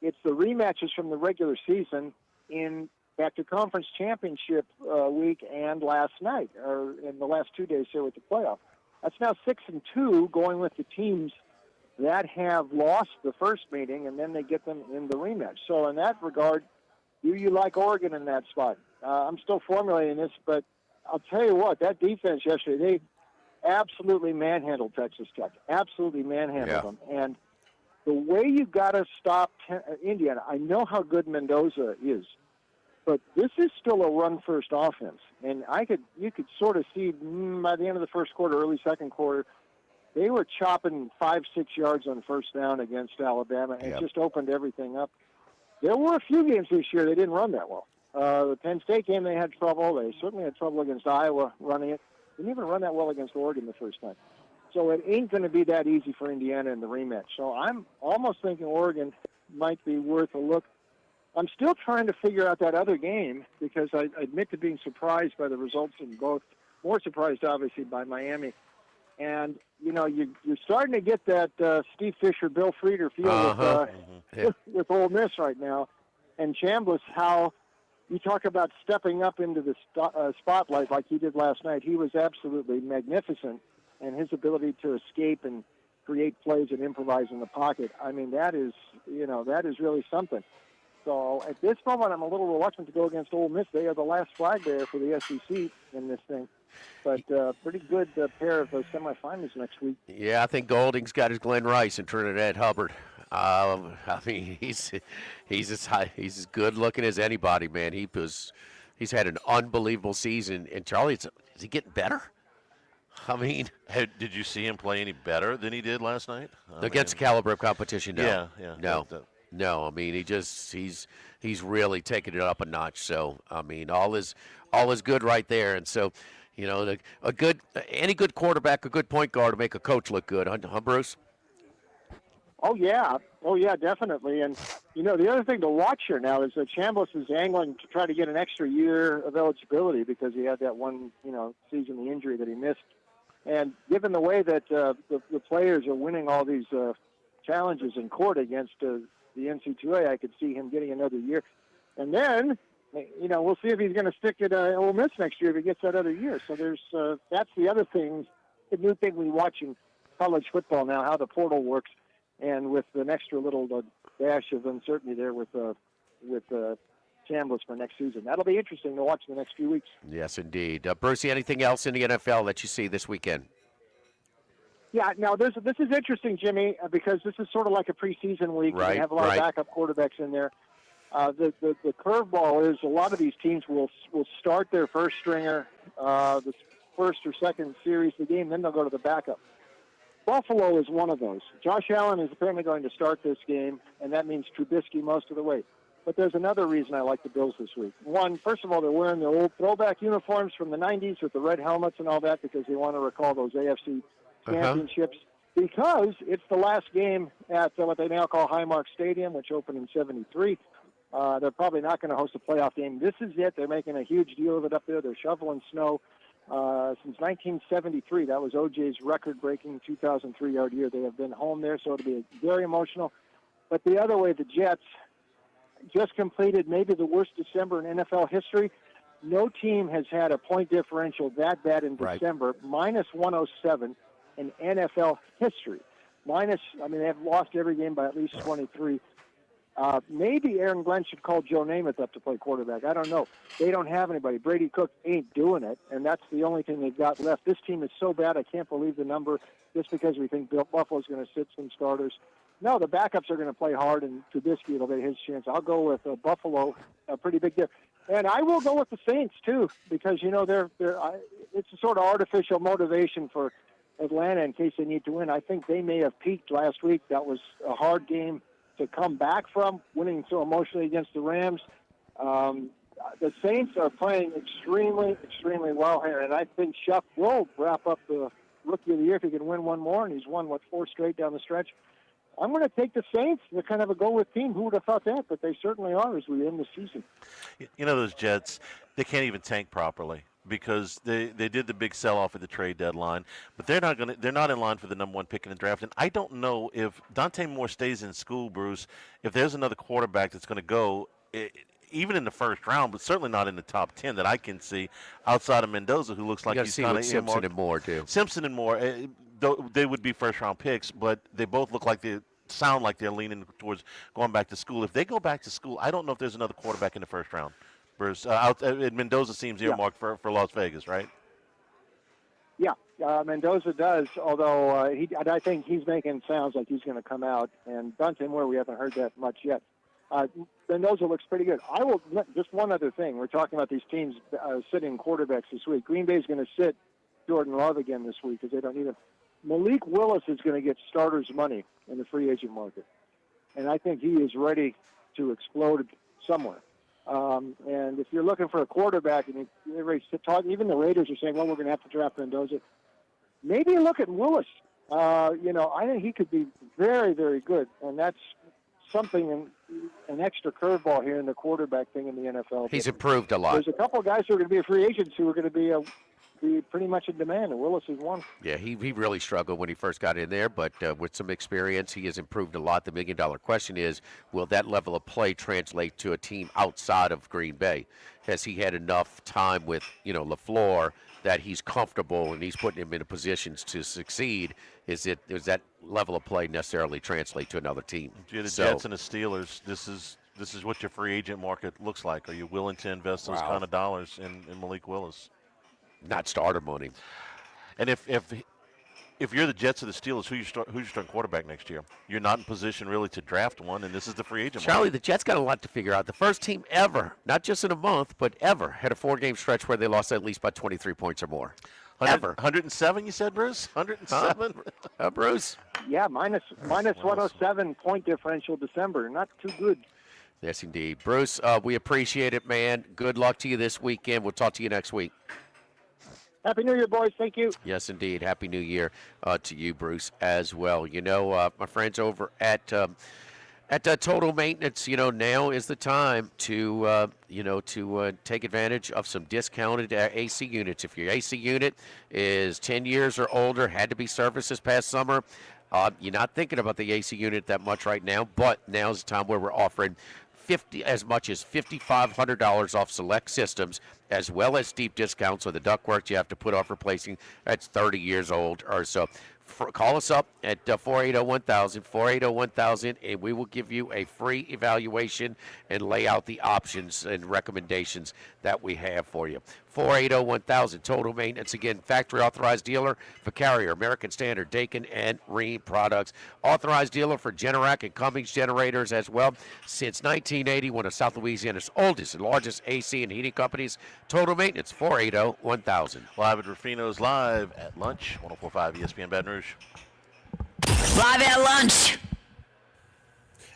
it's the rematches from the regular season in back to conference championship week and last night, or in the last 2 days here with the playoff. That's now 6-2 going with the teams that have lost the first meeting, and then they get them in the rematch. So in that regard, do you like Oregon in that spot? I'm still formulating this, but I'll tell you what, that defense yesterday, they absolutely manhandled Texas Tech. Absolutely manhandled them. And the way you got to stop Indiana, I know how good Mendoza is, but this is still a run-first offense. And you could sort of see by the end of the first quarter, early second quarter, they were chopping 5-6 yards on first down against Alabama, and it just opened everything up. There were a few games this year they didn't run that well. The Penn State game, they had trouble. They certainly had trouble against Iowa running it. Didn't even run that well against Oregon the first time. So it ain't going to be that easy for Indiana in the rematch. So I'm almost thinking Oregon might be worth a look. I'm still trying to figure out that other game because I admit to being surprised by the results in both. More surprised, obviously, by Miami. And, you're starting to get that Steve Fisher, Bill Frieder feel with Ole Miss right now. And Chambliss, how you talk about stepping up into the spotlight like he did last night. He was absolutely magnificent, and his ability to escape and create plays and improvise in the pocket. I mean, that is really something. So at this moment, I'm a little reluctant to go against Ole Miss. They are the last flag bearer for the SEC in this thing. But pretty good pair of semifinals next week. Yeah, I think Golding's got his Glenn Rice and Trinidad Hubbard. I mean, he's as good looking as anybody, man. He's had an unbelievable season. And Charlie, is he getting better? I mean, did you see him play any better than he did last night? Against the caliber of competition, no. Yeah. No, I mean he's really taken it up a notch. So I mean all is good right there. And so, any good quarterback, a good point guard to make a coach look good, huh, Bruce? Oh yeah, definitely. And the other thing to watch here now is that Chambliss is angling to try to get an extra year of eligibility because he had that one season, the injury that he missed. And given the way that the players are winning all these challenges in court against the NC2A, I could see him getting another year. And then, we'll see if he's going to stick at Ole Miss next year if he gets that other year. So that's the other thing, the new thing we watch in college football now, how the portal works, and with an extra little dash of uncertainty there with Chambliss for next season. That'll be interesting to watch in the next few weeks. Yes, indeed. Brucey, anything else in the NFL that you see this weekend? Yeah, now this is interesting, Jimmy, because this is sort of like a preseason week. Right, and they have a lot of backup quarterbacks in there. The curveball is a lot of these teams will start their first stringer, the first or second series of the game, then they'll go to the backup. Buffalo is one of those. Josh Allen is apparently going to start this game, and that means Trubisky most of the way. But there's another reason I like the Bills this week. One, first of all, they're wearing their old throwback uniforms from the 90s with the red helmets and all that because they want to recall those AFC championships. Because it's the last game at what they now call Highmark Stadium, which opened in '73. They're probably not going to host a playoff game. This is it. They're making a huge deal of it up there. They're shoveling snow. Since 1973, that was OJ's record-breaking 2,003-yard year. They have been home there, so it'll be very emotional. But the other way, the Jets just completed maybe the worst December in NFL history. No team has had a point differential that bad in December, minus 107 in NFL history. They have lost every game by at least 23. Maybe Aaron Glenn should call Joe Namath up to play quarterback. I don't know. They don't have anybody. Brady Cook ain't doing it, and that's the only thing they've got left. This team is so bad, I can't believe the number just because we think Buffalo's going to sit some starters. No, the backups are going to play hard, and Trubisky will get his chance. I'll go with Buffalo, a pretty big deal. And I will go with the Saints, too, because, it's a sort of artificial motivation for Atlanta in case they need to win. I think they may have peaked last week. That was a hard game to come back from, winning so emotionally against the Rams. The Saints are playing extremely, extremely well here, and I think Schuff will wrap up the Rookie of the Year if he can win one more, and he's won, 4 straight down the stretch. I'm going to take the Saints. They're kind of a go-with team. Who would have thought that? But they certainly are as we end the season. Those Jets, they can't even tank properly because they did the big sell-off at the trade deadline, but they're not in line for the number 1 pick in the draft. And I don't know if Dante Moore stays in school, Bruce, if there's another quarterback that's going to go even in the first round, but certainly not in the top 10 that I can see outside of Mendoza, who looks like he's kind of Simpson and Moore do. Simpson and Moore, they would be first-round picks, but they both look like they sound like they're leaning towards going back to school. If they go back to school, I don't know if there's another quarterback in the first round. Bruce, Mendoza seems earmarked for Las Vegas, right? Yeah, Mendoza does, although I think he's making sounds like he's going to come out. And Dunton, where we haven't heard that much yet. Mendoza looks pretty good. Just one other thing. We're talking about these teams sitting quarterbacks this week. Green Bay's going to sit Jordan Love again this week because they don't need him. Malik Willis is going to get starters money in the free agent market. And I think he is ready to explode somewhere. And if you're looking for a quarterback, and even the Raiders are saying, well, we're going to have to draft Mendoza. Maybe you look at Willis. I think he could be very, very good. And that's something, an extra curveball here in the quarterback thing in the NFL. He's improved a lot. There's a couple of guys who are going to be free agents who are going to be pretty much in demand, and Willis is one. Yeah, he really struggled when he first got in there, but with some experience, he has improved a lot. The million-dollar question is, will that level of play translate to a team outside of Green Bay? Has he had enough time with, LaFleur that he's comfortable and he's putting him in positions to succeed? Does that level of play necessarily translate to another team? The Jets and the Steelers, this is what your free agent market looks like. Are you willing to invest those kind of dollars in Malik Willis? Not starter money. And if you're the Jets or the Steelers, who's your starting quarterback next year? You're not in position really to draft one, and this is the free agent Charlie, market. the Jets got a lot to figure out. The first team ever, not just in a month, but ever, had a 4-game stretch where they lost at least by 23 points or more. Ever. 107, you said, Bruce? 107? Bruce? Yeah, minus 107 point differential December. Not too good. Yes, indeed. Bruce, we appreciate it, man. Good luck to you this weekend. We'll talk to you next week. Happy New Year, boys. Thank you. Yes, indeed. Happy New Year to you, Bruce, as well. My friends over at Total Maintenance, now is the time to take advantage of some discounted AC units. If your AC unit is 10 years or older, had to be serviced this past summer, you're not thinking about the AC unit that much right now, but now's the time where we're offering as much as $5,500 off select systems, as well as steep discounts on the ductwork you have to put off replacing that's 30 years old or so. Call us up at 480-1000, 480-1000, and we will give you a free evaluation and lay out the options and recommendations that we have for you. 480-1000, Total Maintenance. Again, factory authorized dealer for Carrier, American Standard, Dakin, and Rheem products. Authorized dealer for Generac and Cummins generators as well. Since 1980, one of South Louisiana's oldest and largest AC and heating companies. Total Maintenance, 480-1000. Live at Ruffino's Live at lunch, 104.5 ESPN Baton Rouge. Live at lunch.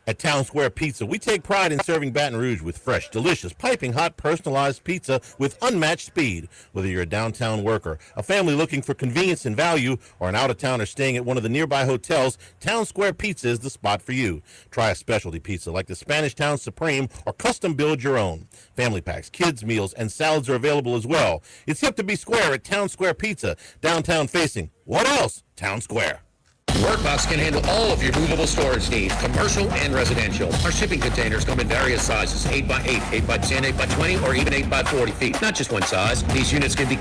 At Town Square Pizza, we take pride in serving Baton Rouge with fresh, delicious, piping hot, personalized pizza with unmatched speed. Whether you're a downtown worker, a family looking for convenience and value, or an out-of-towner staying at one of the nearby hotels, Town Square Pizza is the spot for you. Try a specialty pizza like the Spanish Town Supreme or custom build your own. Family packs, kids' meals, and salads are available as well. It's hip to be square at Town Square Pizza, downtown facing. What else? Town Square. Workbox can handle all of your movable storage needs, commercial and residential. Our shipping containers come in various sizes, 8x8, 8x10, 8x20, or even 8x40 feet. Not just one size. These units can be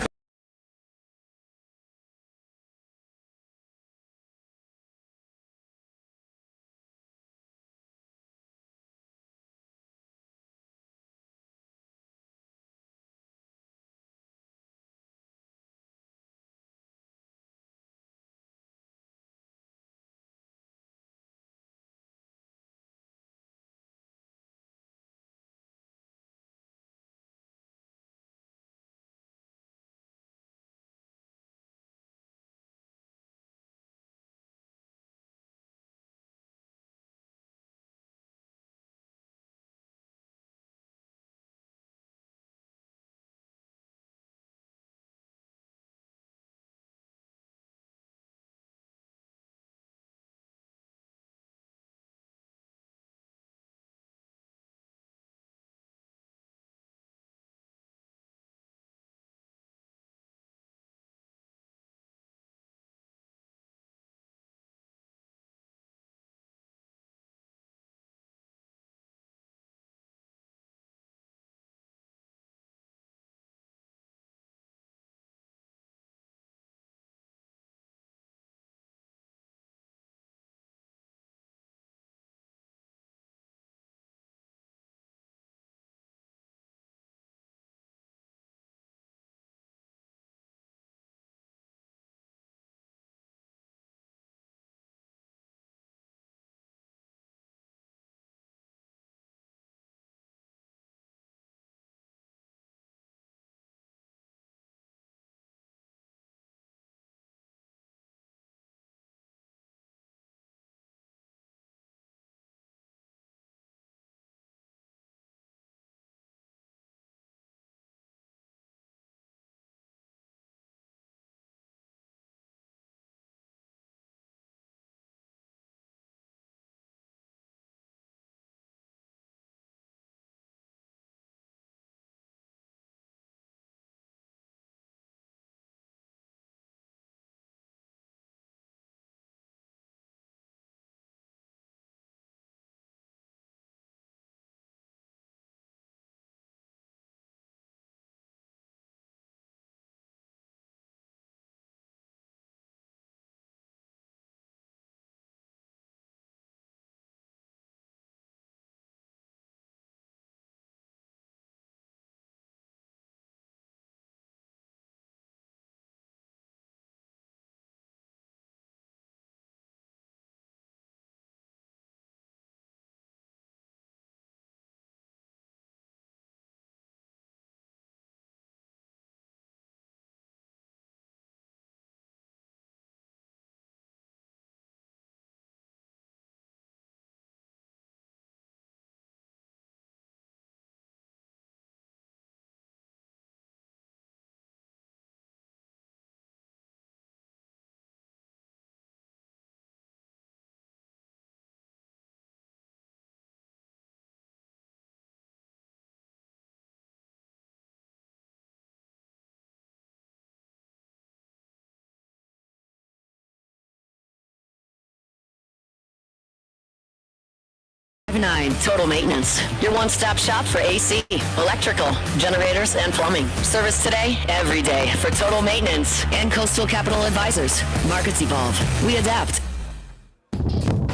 9 Total Maintenance, your one-stop shop for AC, electrical, generators, and plumbing. Service today, every day for Total Maintenance and Coastal Capital Advisors. Markets evolve. We adapt.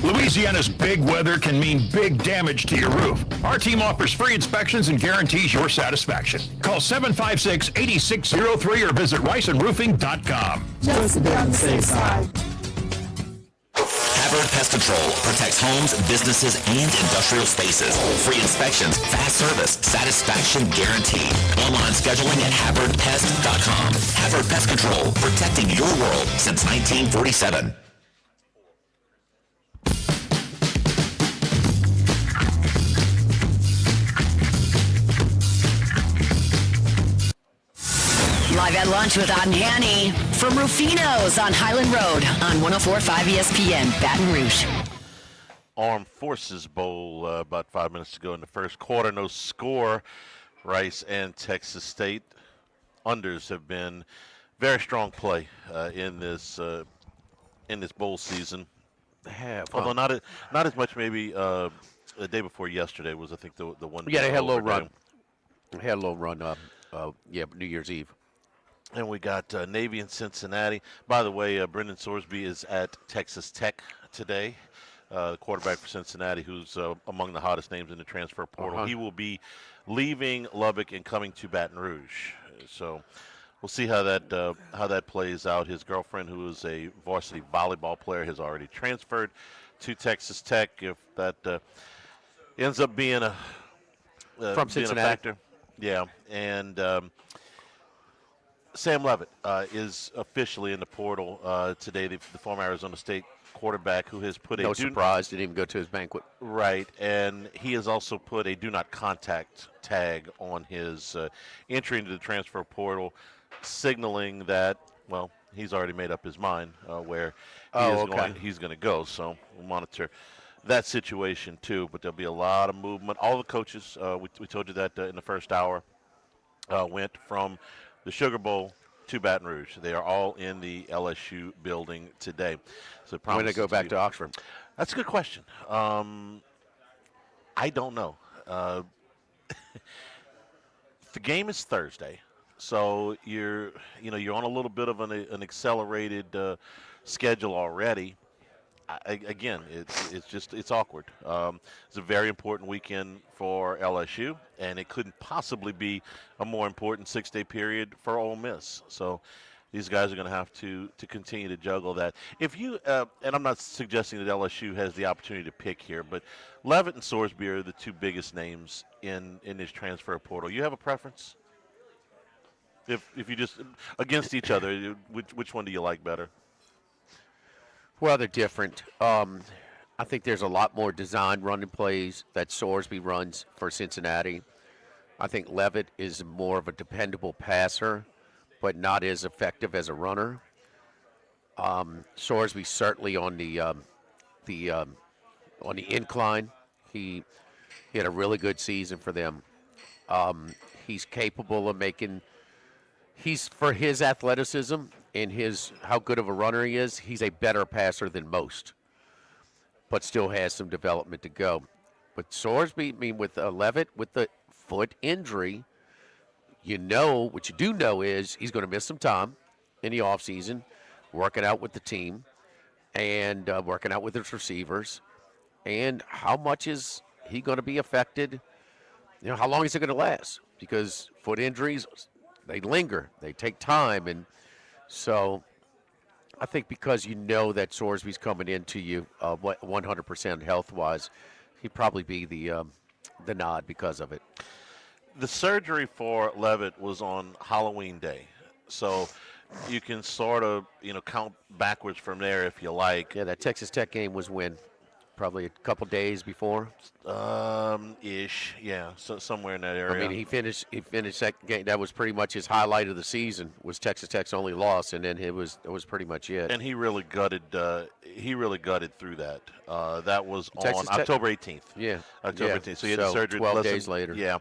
Louisiana's big weather can mean big damage to your roof. Our team offers free inspections and guarantees your satisfaction. Call 756-8603 or visit riceandroofing.com. Just to be on the safe side. Havard Pest Control protects homes, businesses, and industrial spaces. Free inspections, fast service, satisfaction guaranteed. Online scheduling at HavardPest.com. Havard Pest Control, protecting your world since 1947. Live at lunch with Odd and Hanny from Ruffino's on Highland Road on 104.5 ESPN, Baton Rouge. Armed Forces Bowl about 5 minutes to go in the first quarter. No score. Rice and Texas State. Unders have been very strong play in this bowl season. They have, although not as much maybe the day before yesterday was I think the one. Yeah, they had a little run. They had a little run. New Year's Eve. And we got Navy and Cincinnati. By the way, Brendan Sorsby is at Texas Tech today, the quarterback for Cincinnati, who's among the hottest names in the transfer portal. He will be leaving Lubbock and coming to Baton Rouge. So we'll see how that plays out. His girlfriend, who is a varsity volleyball player, has already transferred to Texas Tech. If that ends up being from Cincinnati. Factor, yeah, and. Sam Levitt is officially in the portal today, the former Arizona State quarterback who has put no surprise, didn't even go to his banquet. Right, and he has also put a do not contact tag on his entry into the transfer portal, signaling that, well, he's already made up his mind where he's going to go. So we'll monitor that situation too, but there'll be a lot of movement. All the coaches, we told you that in the first hour, went from the Sugar Bowl to Baton Rouge. They are all in the LSU building today. So when they go back to Oxford? That's a good question. I don't know. The game is Thursday, so you're on a little bit of an accelerated schedule already. It's awkward. It's a very important weekend for LSU, and it couldn't possibly be a more important 6-day period for Ole Miss. So these guys are going to have to continue to juggle that. If you and I'm not suggesting that LSU has the opportunity to pick here, but Levitt and Sorsby are the two biggest names in this transfer portal. You have a preference? If you just against each other, which one do you like better? Well, they're different. I think there's a lot more design running plays that Sorsby runs for Cincinnati. I think Levitt is more of a dependable passer, but not as effective as a runner. Sorsby certainly on the incline. He had a really good season for them. He's capable of making. He's for his athleticism and how good of a runner he is. He's a better passer than most, but still has some development to go. But Sorsby, with Levitt, with the foot injury, what you do know is he's going to miss some time in the offseason, working out with the team and working out with his receivers. And how much is he going to be affected? How long is it going to last? Because foot injuries, they linger, they take time, and so I think because that Sorsby's coming into you 100% health-wise, he'd probably be the nod because of it. The surgery for Levitt was on Halloween Day, so you can sort of count backwards from there if you like. Yeah, that Texas Tech game was when? Probably a couple days before, ish, yeah, so somewhere in that area. I mean, he finished that game. That was pretty much his highlight of the season. Was Texas Tech's only loss, and then it was pretty much it. And he really gutted. He really gutted through that. That was Texas on October 18th. Yeah, October 18th. So he had the surgery 12 days later. Yeah.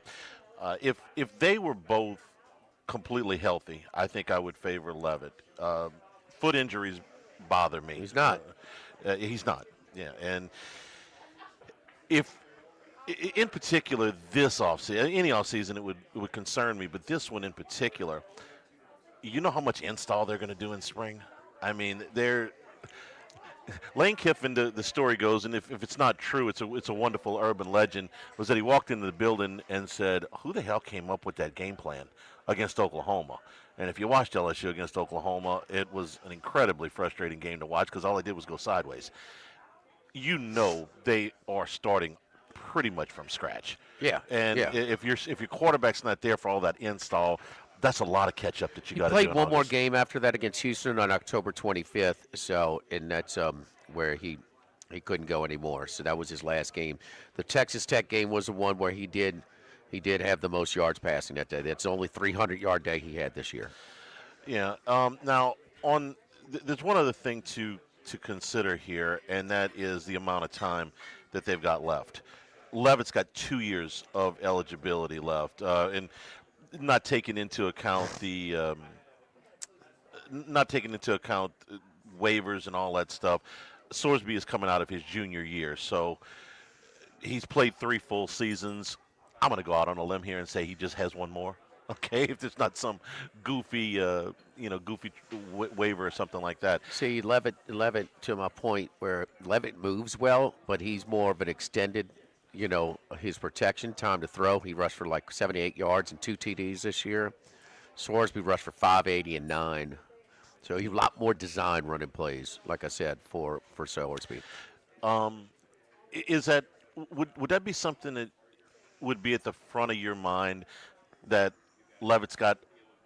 If they were both completely healthy, I think I would favor Levitt. Foot injuries bother me. He's not. He's not. Yeah, and if In particular, this offseason, any offseason, it would concern me, but this one in particular, you know how much install they're going to do in spring? I mean, Lane Kiffin, the story goes, and if it's not true, it's a wonderful urban legend, was that he walked into the building and said, who the hell came up with that game plan against Oklahoma? And if you watched LSU against Oklahoma, it was an incredibly frustrating game to watch because all they did was go sideways. You know they are starting pretty much from scratch. Yeah. And yeah. if your quarterback's not there for all that install, that's a lot of catch up that you got to do. He played in one more August. game after that against Houston on October 25th. So, and that's where he couldn't go anymore. So that was his last game. The Texas Tech game was the one where he did have the most yards passing that day. That's the only 300-yard day he had this year. Yeah. Now, there's one other thing to consider here, and that is the amount of time that they've got left. Levitt's got 2 years of eligibility left, and not taking into account waivers and all that stuff. Sorsby is coming out of his junior year, so he's played 3 full seasons. I'm going to go out on a limb here and say he just has one more. Okay, if there's not some goofy waiver or something like that. See, Levitt, to my point, where Levitt moves well, but he's more of an extended, his protection, time to throw. He rushed for like 78 yards and 2 TDs this year. Sorsby rushed for 580 and 9. So he a lot more design running plays, like I said, for Sorsby. Is that would that be something that would be at the front of your mind that Levitt's got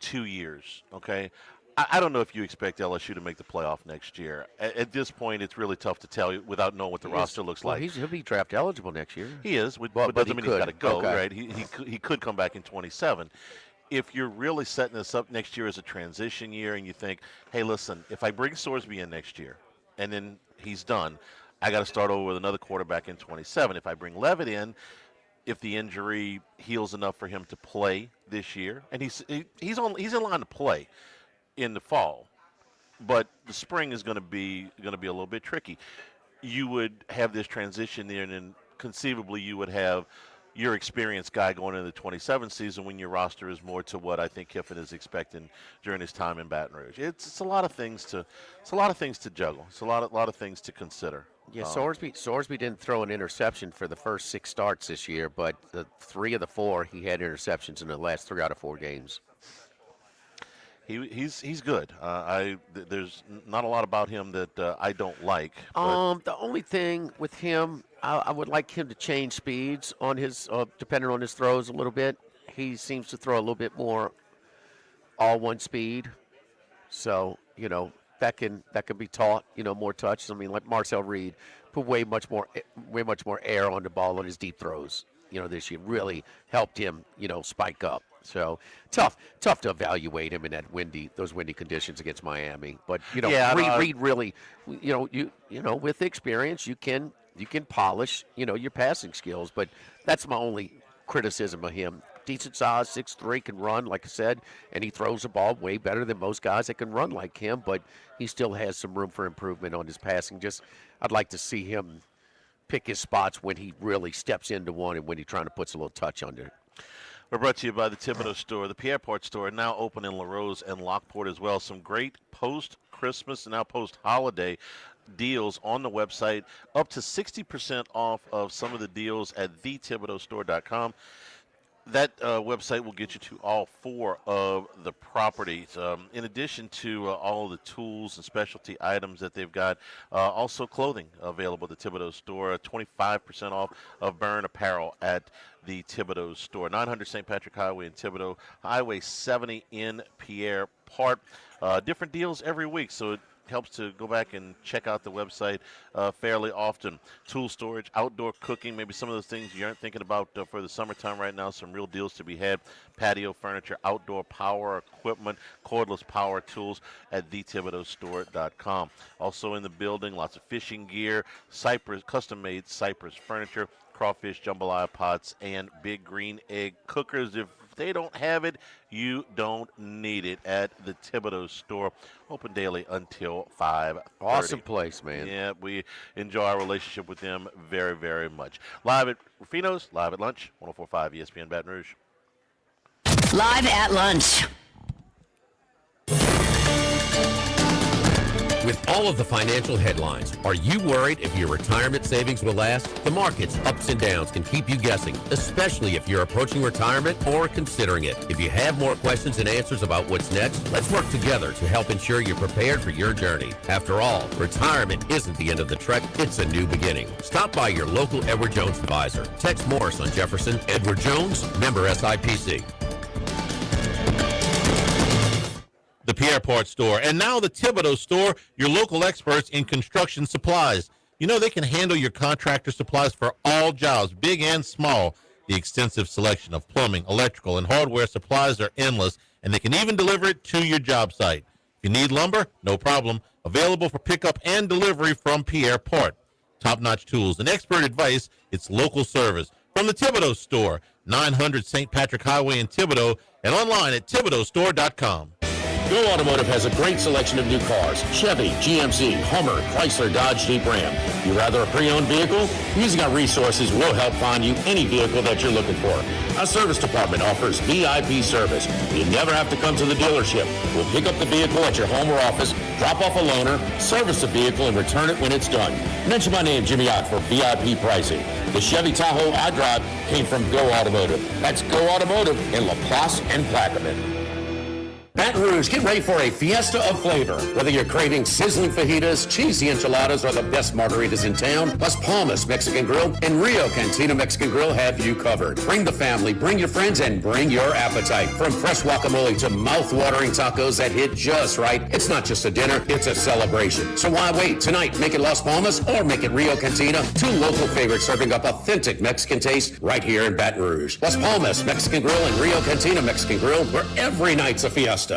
2 years, okay? I don't know if you expect LSU to make the playoff next year. At this point, it's really tough to tell without knowing what the roster looks like. He'll be draft eligible next year. He is, but doesn't mean he's got to go, right? He could come back in 27. If you're really setting this up next year as a transition year and you think, hey, listen, if I bring Sorsby in next year and then he's done, I got to start over with another quarterback in 27. If I bring Levitt in, if the injury heals enough for him to play this year, and he's in line to play in the fall, but the spring is going to be a little bit tricky. You would have this transition there, and then conceivably you would have your experienced guy going into the 27 season when your roster is more to what I think Kiffin is expecting during his time in Baton Rouge. It's a lot of things to juggle. It's a lot of things to consider. Yeah, Sorsby didn't throw an interception for the first 6 starts this year, but the 3 of the 4 he had interceptions in the last 3 out of 4 games. He's good. There's not a lot about him that I don't like. The only thing with him, I would like him to change speeds on his, depending on his throws a little bit. He seems to throw a little bit more all one speed, so that can be taught. More touches. I mean, like Marcel Reed put way much more air on the ball on his deep throws. This year really helped him. Spike up. So tough to evaluate him in those windy conditions against Miami. But Reed really, with experience, you can polish, your passing skills. But that's my only criticism of him. Decent size, 6'3", can run, like I said, and he throws the ball way better than most guys that can run like him. But he still has some room for improvement on his passing. I'd like to see him pick his spots when he really steps into one and when he trying to put a little touch under it. We're brought to you by the Thibodeau Store, the Pierre Part Store, now open in LaRose and Lockport as well. Some great post-Christmas and now post-holiday deals on the website, up to 60% off of some of the deals at thethibodeaustore.com. That website will get you to all 4 of the properties. In addition to all the tools and specialty items that they've got, also clothing available at the Thibodeau Store, 25% off of Burn apparel at the Thibodeau Store. 900 St. Patrick Highway in Thibodeau, Highway 70 in Pierre Part. Different deals every week, so it helps to go back and check out the website fairly often. Tool storage, outdoor cooking, maybe some of those things you aren't thinking about for the summertime right now. Some real deals to be had. Patio furniture, outdoor power equipment, cordless power tools at thethibodeaustore.com. Also in the building, lots of fishing gear, Cypress, custom-made Cypress furniture, crawfish, jambalaya pots, and big green egg cookers. If they don't have it, you don't need it at the Thibodeau store. Open daily until 5:30. Awesome place, man. Yeah, we enjoy our relationship with them very, very much. Live at Ruffino's, live at lunch, 104.5 ESPN Baton Rouge. Live at lunch. With all of the financial headlines, are you worried if your retirement savings will last? The market's ups and downs can keep you guessing, especially if you're approaching retirement or considering it. If you have more questions and answers about what's next, let's work together to help ensure you're prepared for your journey. After all, retirement isn't the end of the trek, it's a new beginning. Stop by your local Edward Jones advisor. Text Morris on Jefferson. Edward Jones, member SIPC. The Pierre Part Store, and now the Thibodeau Store, your local experts in construction supplies. You know they can handle your contractor supplies for all jobs, big and small. The extensive selection of plumbing, electrical, and hardware supplies are endless, and they can even deliver it to your job site. If you need lumber, no problem. Available for pickup and delivery from Pierre Part. Top-notch tools and expert advice, it's local service. From the Thibodeau Store, 900 St. Patrick Highway in Thibodeau, and online at thibodeaustore.com. Go Automotive has a great selection of new cars. Chevy, GMC, Hummer, Chrysler, Dodge, Jeep, Ram. You rather a pre-owned vehicle? Using our resources will help find you any vehicle that you're looking for. Our service department offers VIP service. You never have to come to the dealership. We'll pick up the vehicle at your home or office, drop off a loaner, service the vehicle, and return it when it's done. Mention my name, Jimmy Ott, for VIP pricing. The Chevy Tahoe I drive came from Go Automotive. That's Go Automotive in Laplace and Plaquemine. Baton Rouge, get ready for a fiesta of flavor. Whether you're craving sizzling fajitas, cheesy enchiladas, or the best margaritas in town, Las Palmas Mexican Grill and Rio Cantina Mexican Grill have you covered. Bring the family, bring your friends, and bring your appetite. From fresh guacamole to mouth-watering tacos that hit just right, it's not just a dinner, it's a celebration. So why wait? Tonight, make it Las Palmas or make it Rio Cantina, two local favorites serving up authentic Mexican taste right here in Baton Rouge. Las Palmas Mexican Grill and Rio Cantina Mexican Grill, where every night's a fiesta.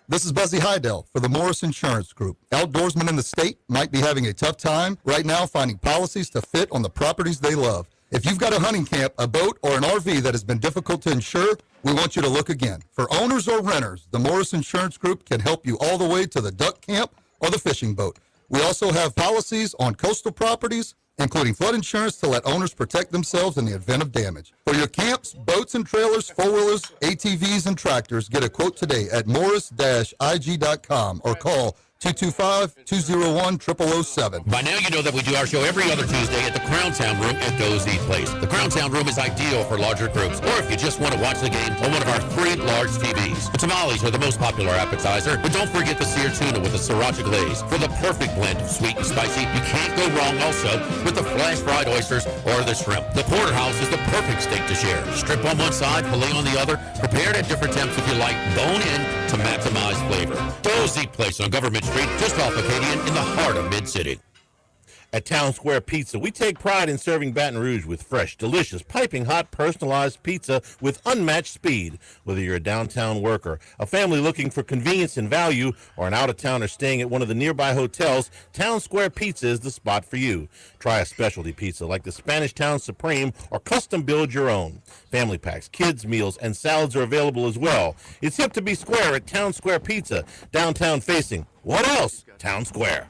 This is Buzzy Hydell for the Morris Insurance Group. Outdoorsmen in the state might be having a tough time right now finding policies to fit on the properties they love. If you've got a hunting camp, a boat, or an RV that has been difficult to insure, we want you to look again. For owners or renters, the Morris Insurance Group can help you all the way to the duck camp or the fishing boat. We also have policies on coastal properties, including flood insurance to let owners protect themselves in the event of damage. For your camps, boats and trailers, four-wheelers, ATVs, and tractors, get a quote today at morris-ig.com or call 225-201-0007. By now, you know that we do our show every other Tuesday at the Crown Town Room at Doe's Eat Place. The Crown Town Room is ideal for larger groups, or if you just want to watch the game on one of our 3 large TVs. The tamales are the most popular appetizer, but don't forget the seared tuna with the sriracha glaze. For the perfect blend of sweet and spicy, you can't go wrong also with the flash-fried oysters or the shrimp. The porterhouse is the perfect steak to share. Strip on one side, filet on the other, prepared at different temps if you like, bone in to maximize flavor. Doe's Eat Place on Government Street, just off Acadian in the heart of Mid-City. At Town Square Pizza, we take pride in serving Baton Rouge with fresh, delicious, piping hot, personalized pizza with unmatched speed. Whether you're a downtown worker, a family looking for convenience and value, or an out-of-towner staying at one of the nearby hotels, Town Square Pizza is the spot for you. Try a specialty pizza like the Spanish Town Supreme or custom build your own. Family packs, kids' meals, and salads are available as well. It's hip to be square at Town Square Pizza, downtown facing. What else? Town Square.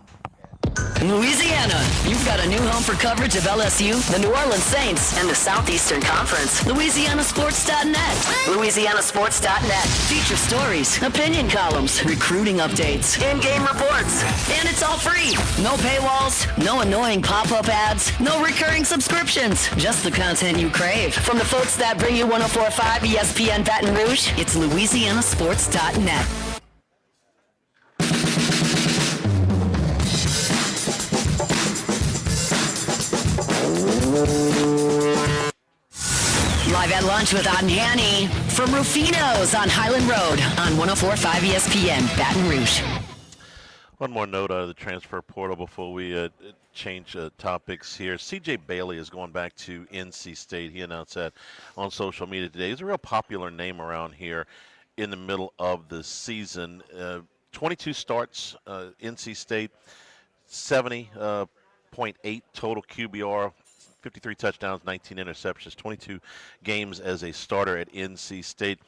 Louisiana, you've got a new home for coverage of LSU, the New Orleans Saints, and the Southeastern Conference. LouisianaSports.net. LouisianaSports.net. Feature stories, opinion columns, recruiting updates, in-game reports. And it's all free. No paywalls, no annoying pop-up ads, no recurring subscriptions. Just the content you crave. From the folks that bring you 104.5 ESPN Baton Rouge, it's LouisianaSports.net. Live at lunch with Odd and Hanny from Ruffino's on Highland Road on 104.5 ESPN, Baton Rouge. One more note out of the transfer portal before we change topics here. C.J. Bailey is going back to NC State. He announced that on social media today. He's a real popular name around here in the middle of the season. 22 starts, NC State, 70.8 total QBR, 53 touchdowns, 19 interceptions, 22 games as a starter at NC State.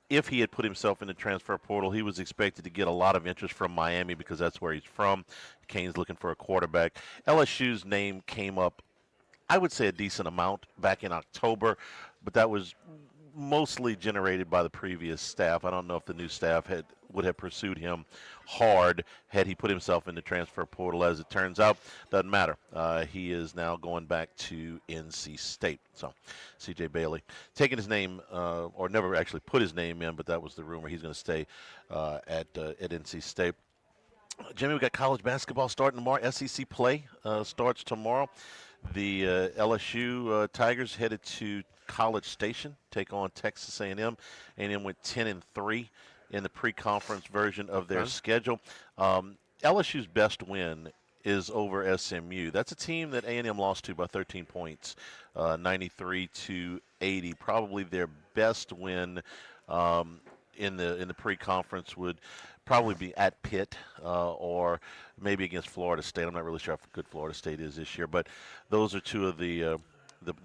If he had put himself in the transfer portal, he was expected to get a lot of interest from Miami because that's where he's from. Kane's looking for a quarterback. LSU's name came up, I would say, a decent amount back in October, but that was mostly generated by the previous staff. I don't know if the new staff would have pursued him hard had he put himself in the transfer portal. As it turns out, doesn't matter. He is now going back to NC State. So C.J. Bailey taking his name, or never actually put his name in, but that was the rumor. He's going to stay at NC State. Jimmy, we got college basketball starting tomorrow. SEC play starts tomorrow. The LSU Tigers headed to College Station, take on Texas A&M. A&M went 10-3 in the pre-conference version of their schedule. LSU's best win is over SMU. That's a team that A&M lost to by 13 points, 93-80. Probably their best win in the pre-conference would probably be at Pitt or maybe against Florida State. I'm not really sure how good Florida State is this year, but those are two of the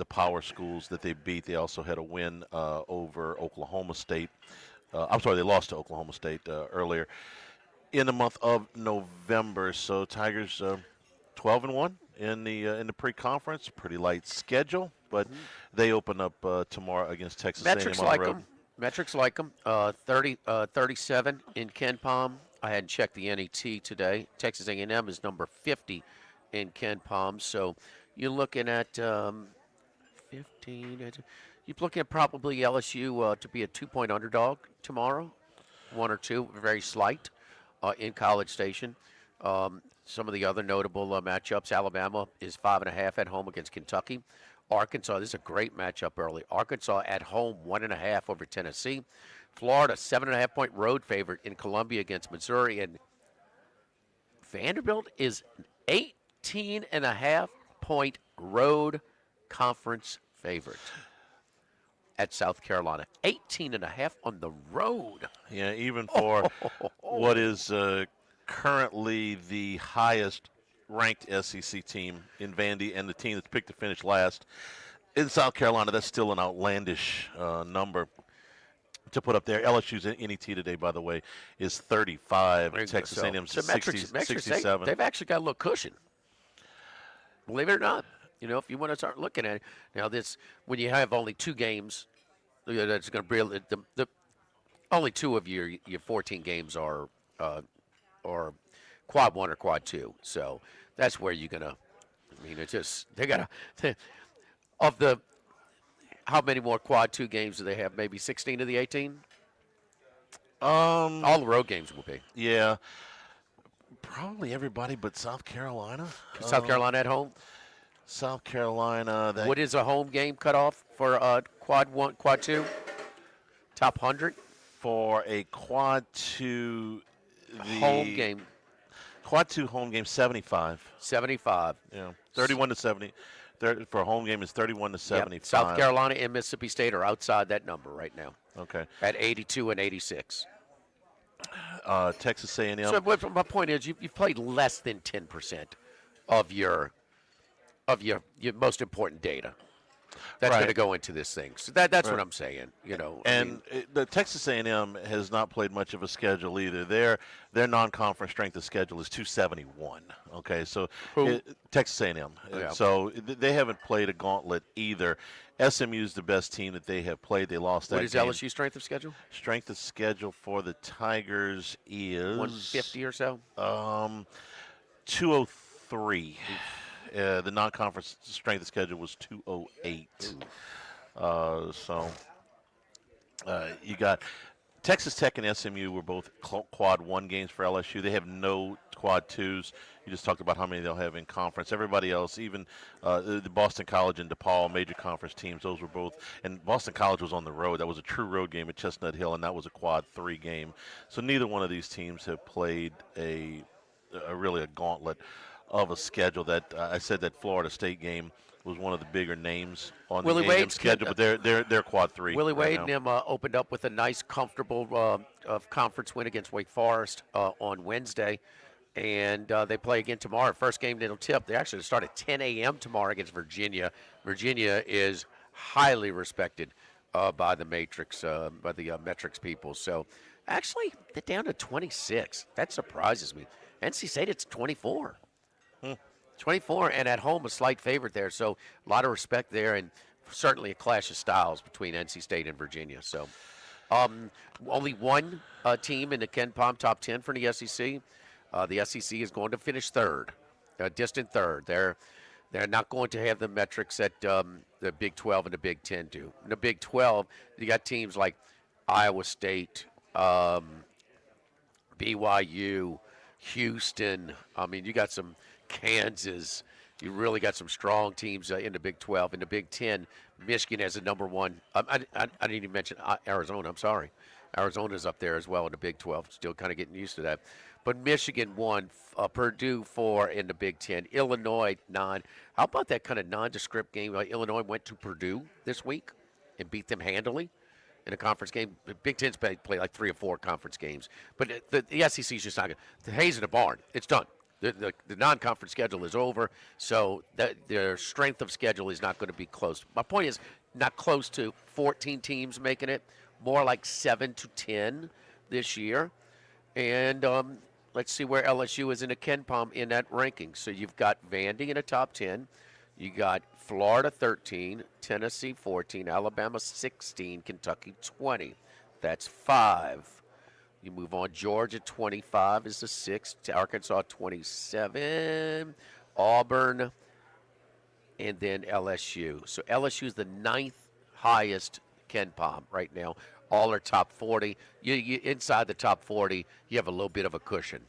power schools that they beat. They also had a win over Oklahoma State. I'm sorry, they lost to Oklahoma State earlier in the month of November. So Tigers 12-1 in the pre-conference. Pretty light schedule, but they open up tomorrow against Texas A&M on the road. Metrics like them. 37 in Ken Palm. I hadn't checked the NET today. Texas A&M is number 50 in Ken Palm. So you're looking at 15. You're looking at probably LSU to be a 2-point underdog tomorrow. 1 or 2, very slight in College Station. Some of the other notable matchups, Alabama is 5.5 at home against Kentucky. Arkansas, this is a great matchup early. Arkansas at home, 1.5 over Tennessee. Florida, 7.5-point road favorite in Columbia against Missouri. And Vanderbilt is 18.5-point road conference favorite at South Carolina. 18.5 on the road. Yeah, even for what is currently the highest ranked SEC team in Vandy and the team that's picked to finish last in South Carolina, that's still an outlandish number to put up there. LSU's NET today, by the way, is 35. Texas A&M's 67. They've actually got a little cushion. Believe it or not. You know, if you want to start looking at it. Now, this, when you have only 2 games, that's going to be the only 2 of your 14 games are quad 1 or quad 2. So that's where you're going to, I mean, it's just, they got to, of the, how many more quad 2 games do they have? Maybe 16 of the 18? All the road games will be. Yeah. Probably everybody but South Carolina. South Carolina at home? South Carolina. What is a home game cutoff for quad 1, quad 2? Top 100? For a quad 2, home game. Quad 2 home game, 75. 75. Yeah, 31 to 70. For a home game is 31 to 75. Yep. South Carolina and Mississippi State are outside that number right now. Okay. At 82 and 86. Texas A&M. So my point is, you've played less than 10% of your most important data. That's Right. going to go into this thing. So that's what I'm saying. You know. And the Texas A&M has not played much of a schedule either. Their non-conference strength of schedule is 271. Okay, so Texas A&M. Yeah. So they haven't played a gauntlet either. SMU is the best team that they have played. They lost that What is game. LSU strength of schedule? Strength of schedule for the Tigers is 150 or so. 203. The non-conference strength of schedule was 208. You got Texas Tech and SMU were both quad 1 games for LSU. They have no quad 2s. You just talked about how many they'll have in conference. Everybody else, even the Boston College and DePaul, major conference teams, those were both. And Boston College was on the road. That was a true road game at Chestnut Hill, and that was a quad 3 game. So neither one of these teams have played really a gauntlet of a schedule. That I said that Florida State game was one of the bigger names on the A&M schedule, but they're quad 3. Willie Wade and them opened up with a nice, comfortable conference win against Wake Forest on Wednesday. And they play again tomorrow. First game that'll tip. They actually start at 10 a.m. tomorrow against Virginia. Virginia is highly respected by the metrics people. So actually, they're down to 26. That surprises me. NC State, it's 24. 24, and at home, a slight favorite there. So a lot of respect there, and certainly a clash of styles between NC State and Virginia. So only one team in the Ken Pom top 10 for the SEC. The SEC is going to finish third, distant third. They're not going to have the metrics that the Big 12 and the Big 10 do. In the Big 12, you got teams like Iowa State, BYU, Houston. I mean, you got some Kansas. You really got some strong teams in the Big 12. In the Big 10, Michigan has the number one. I didn't even mention Arizona. I'm sorry. Arizona's up there as well in the Big 12. Still kind of getting used to that. But Michigan 1, Purdue 4 in the Big 10, Illinois 9. How about that kind of nondescript game? Illinois went to Purdue this week and beat them handily in a conference game. The Big Ten's play like 3 or 4 conference games. But the SEC's just not good. The Hayes in the barn, it's done. The non-conference schedule is over, so their strength of schedule is not going to be close. My point is not close to 14 teams making it, more like 7 to 10 this year. And let's see where LSU is in a Ken Pom in that ranking. So you've got Vandy in the top 10. You got Florida 13, Tennessee 14, Alabama 16, Kentucky 20. That's 5. You move on. Georgia 25 is the 6th. Arkansas 27. Auburn. And then LSU. So LSU is the 9th highest Ken Pom right now. All are top 40. You inside the top 40, you have a little bit of a cushion.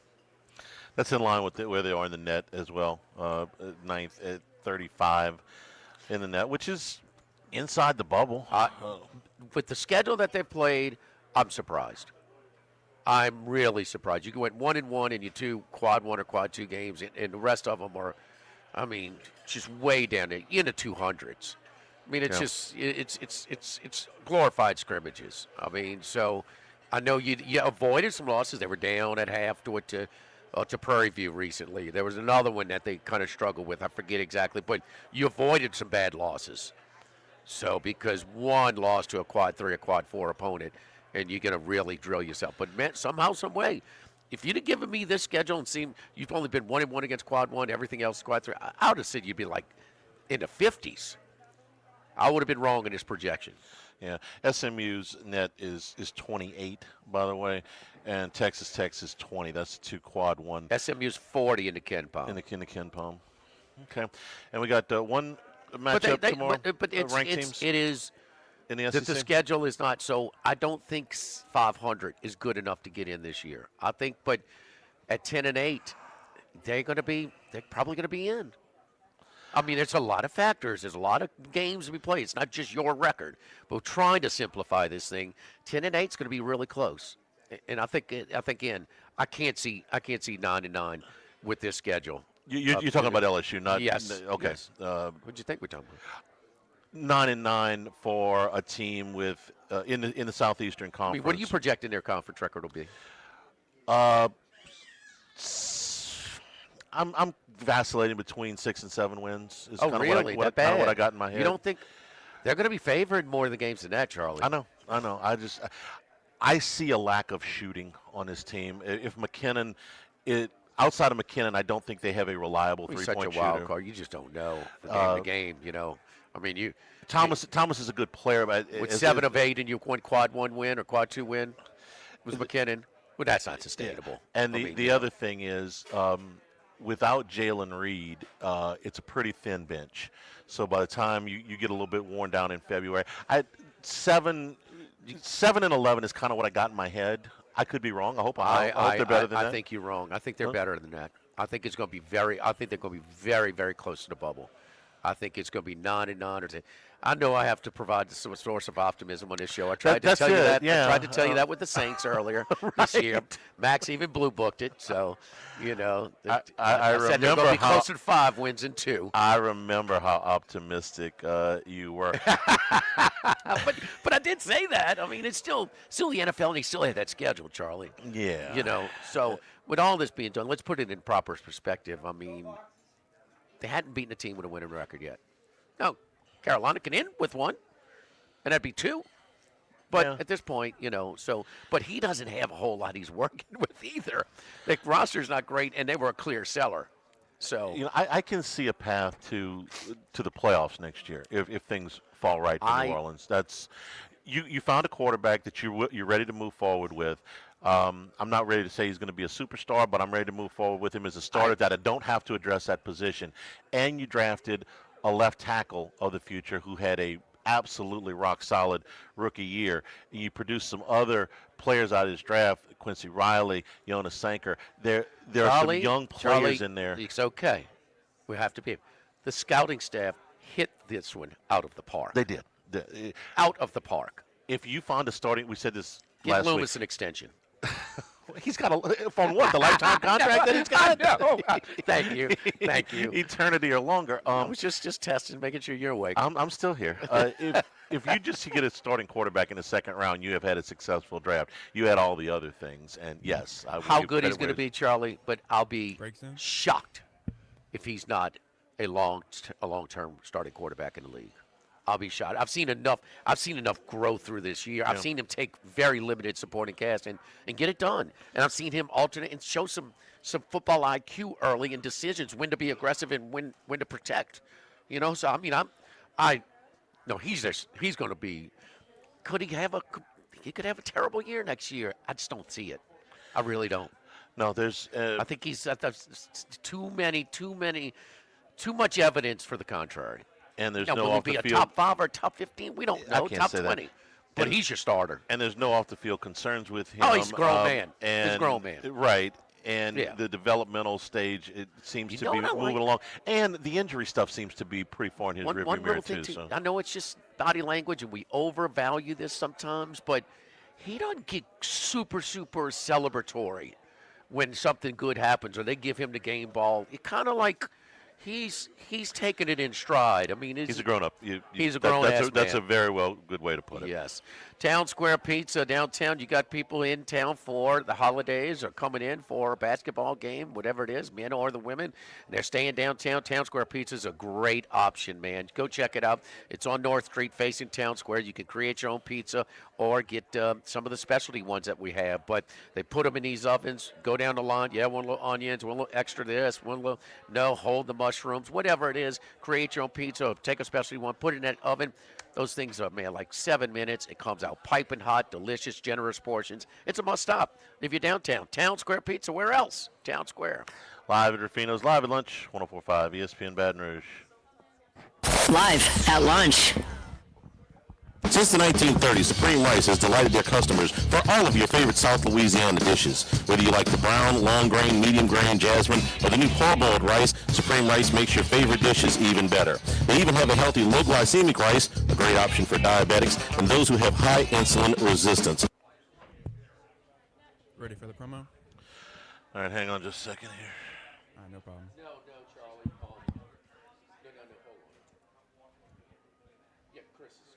That's in line with where they are in the net as well. 9th at 35 in the net, which is inside the bubble. With the schedule that they've played, I'm surprised. I'm really surprised. You went 1-1 in your 2 quad 1 or quad 2 games, and the rest of them are, I mean, just way down there in the 200s. I mean, it's just it's glorified scrimmages. I mean, so I know you avoided some losses. They were down at half to Prairie View recently. There was another one that they kind of struggled with. I forget exactly, but you avoided some bad losses. So because one lost to a quad 3 or quad 4 opponent, and you're going to really drill yourself. But man, somehow, some way, if you'd have given me this schedule and seen you've only been 1-1 against quad 1, everything else is quad 3, I would have said you'd be like in the 50s. I would have been wrong in this projection. Yeah, SMU's net is 28, by the way, and Texas Tech is 20. That's 2 quad 1. SMU's 40 in the Ken Pom. In the Ken Pom. Okay, and we got one matchup tomorrow. But ranked teams. It is in the SEC. the schedule is not so. I don't think 500 is good enough to get in this year. I think, but at 10-8, they're probably going to be in. I mean, there's a lot of factors. There's a lot of games to be played. It's not just your record. But we're trying to simplify this thing. 10-8 is going to be really close. And I think I can't see 9-9 with this schedule. You're talking about LSU, not yes. Okay. Yes. What'd you think we're talking about? 9-9 for a team with in the Southeastern Conference. I mean, what are you projecting their conference record will be? I'm vacillating between 6 and 7 wins. Is Oh, kind really? Of what That bad? what I got in my head. You don't think they're going to be favored more of the games than that, Charlie? I know. I see a lack of shooting on this team. If McKinnon, outside of McKinnon, I don't think they have a reliable He's three-point such a wild shooter. card. You just don't know from game to game. You know, I mean, Thomas is a good player, but with 7 of 8 and you won quad 1 win or quad 2 win was McKinnon. Well, that's not sustainable. And the other thing is, without Jalen Reed, it's a pretty thin bench. So by the time you get a little bit worn down in February, 7 and 11 is kind of what I got in my head. I could be wrong. I hope they're better than that. I think you're wrong. I think they're better than that. I think it's going to be very. I think they're going to be very, very close to the bubble. I think it's going to be 9-9 or 10. I know I have to provide some source of optimism on this show. I tried to tell you that. Yeah. I tried to tell you that with the Saints earlier this year. Max even blue booked it, so I said they're remember going to be how closer to 5 wins than 2. I remember how optimistic you were. but I did say that. I mean, it's still the NFL, and he still had that schedule, Charlie. Yeah. So with all this being done, let's put it in proper perspective. I mean, they hadn't beaten a team with a winning record yet. No, Carolina can end with 1, and that'd be 2. But at this point, but he doesn't have a whole lot he's working with either. The roster's not great, and they were a clear seller. So I can see a path to the playoffs next year if things fall right for New Orleans. That's you found a quarterback that you're ready to move forward with. I'm not ready to say he's going to be a superstar, but I'm ready to move forward with him as a starter that I don't have to address that position. And you drafted a left tackle of the future who had a absolutely rock solid rookie year. And you produced some other players out of this draft, Quincy Riley, Jonas Sanker. There are some young players in there. It's okay. We have to be. The scouting staff hit this one out of the park. They did. Out of the park. If you find a starting, we said this Give last Loomis week. an extension. He's got from what, the lifetime contract that he's got? Thank you. Thank you. Eternity or longer. I was just testing, making sure you're awake. I'm still here. If you just get a starting quarterback in the second round, you have had a successful draft. You had all the other things, and yes, I how good he's going to be, Charlie. But I'll be shocked if he's not a long-term starting quarterback in the league. I'll be shocked. I've seen enough growth through this year. I've seen him take very limited supporting cast and get it done. And I've seen him alternate and show some football IQ early in decisions, when to be aggressive and when to protect. So I mean, he's going to be. He could have a terrible year next year. I just don't see it. I really don't. No, there's. I think he's too much evidence for the contrary. And there's will he be a top 5 or top 15? We don't know. Top 20. But he's your starter. And there's no off-the-field concerns with him. Oh, he's a grown man. And, he's a grown man. Right. And the developmental stage, it seems to be moving along. And the injury stuff seems to be pretty far in his rearview mirror, too. So. I know it's just body language, and we overvalue this sometimes, but he doesn't get super celebratory when something good happens or they give him the game ball. It kind of like – He's taking it in stride. I mean, he's a grown-up. He's a grown-ass man. That's a very good way to put it. Yes. Town Square Pizza downtown. You got people in town for the holidays or coming in for a basketball game, whatever it is, men or the women. They're staying downtown. Town Square Pizza is a great option, man. Go check it out. It's on North Street facing Town Square. You can create your own pizza or get some of the specialty ones that we have. But they put them in these ovens. Go down the line. Yeah, one little onions, one little extra this, one little, hold the mushrooms, whatever it is. Create your own pizza. Take a specialty one, put it in that oven. Those things are, man, like 7 minutes. It comes out piping hot, delicious, generous portions. It's a must-stop. If you're downtown, Town Square Pizza, where else? Town Square. Live at Ruffino's, live at lunch, 104.5 ESPN Baton Rouge. Live at lunch. Since the 1930s, Supreme Rice has delighted their customers for all of your favorite South Louisiana dishes. Whether you like the brown, long grain, medium grain, jasmine, or the new parboiled rice, Supreme Rice makes your favorite dishes even better. They even have a healthy low glycemic rice, a great option for diabetics and those who have high insulin resistance. Ready for the promo? All right, hang on just a second here. All right, no problem. No, Charlie. No, hold on. Yeah, Chris is.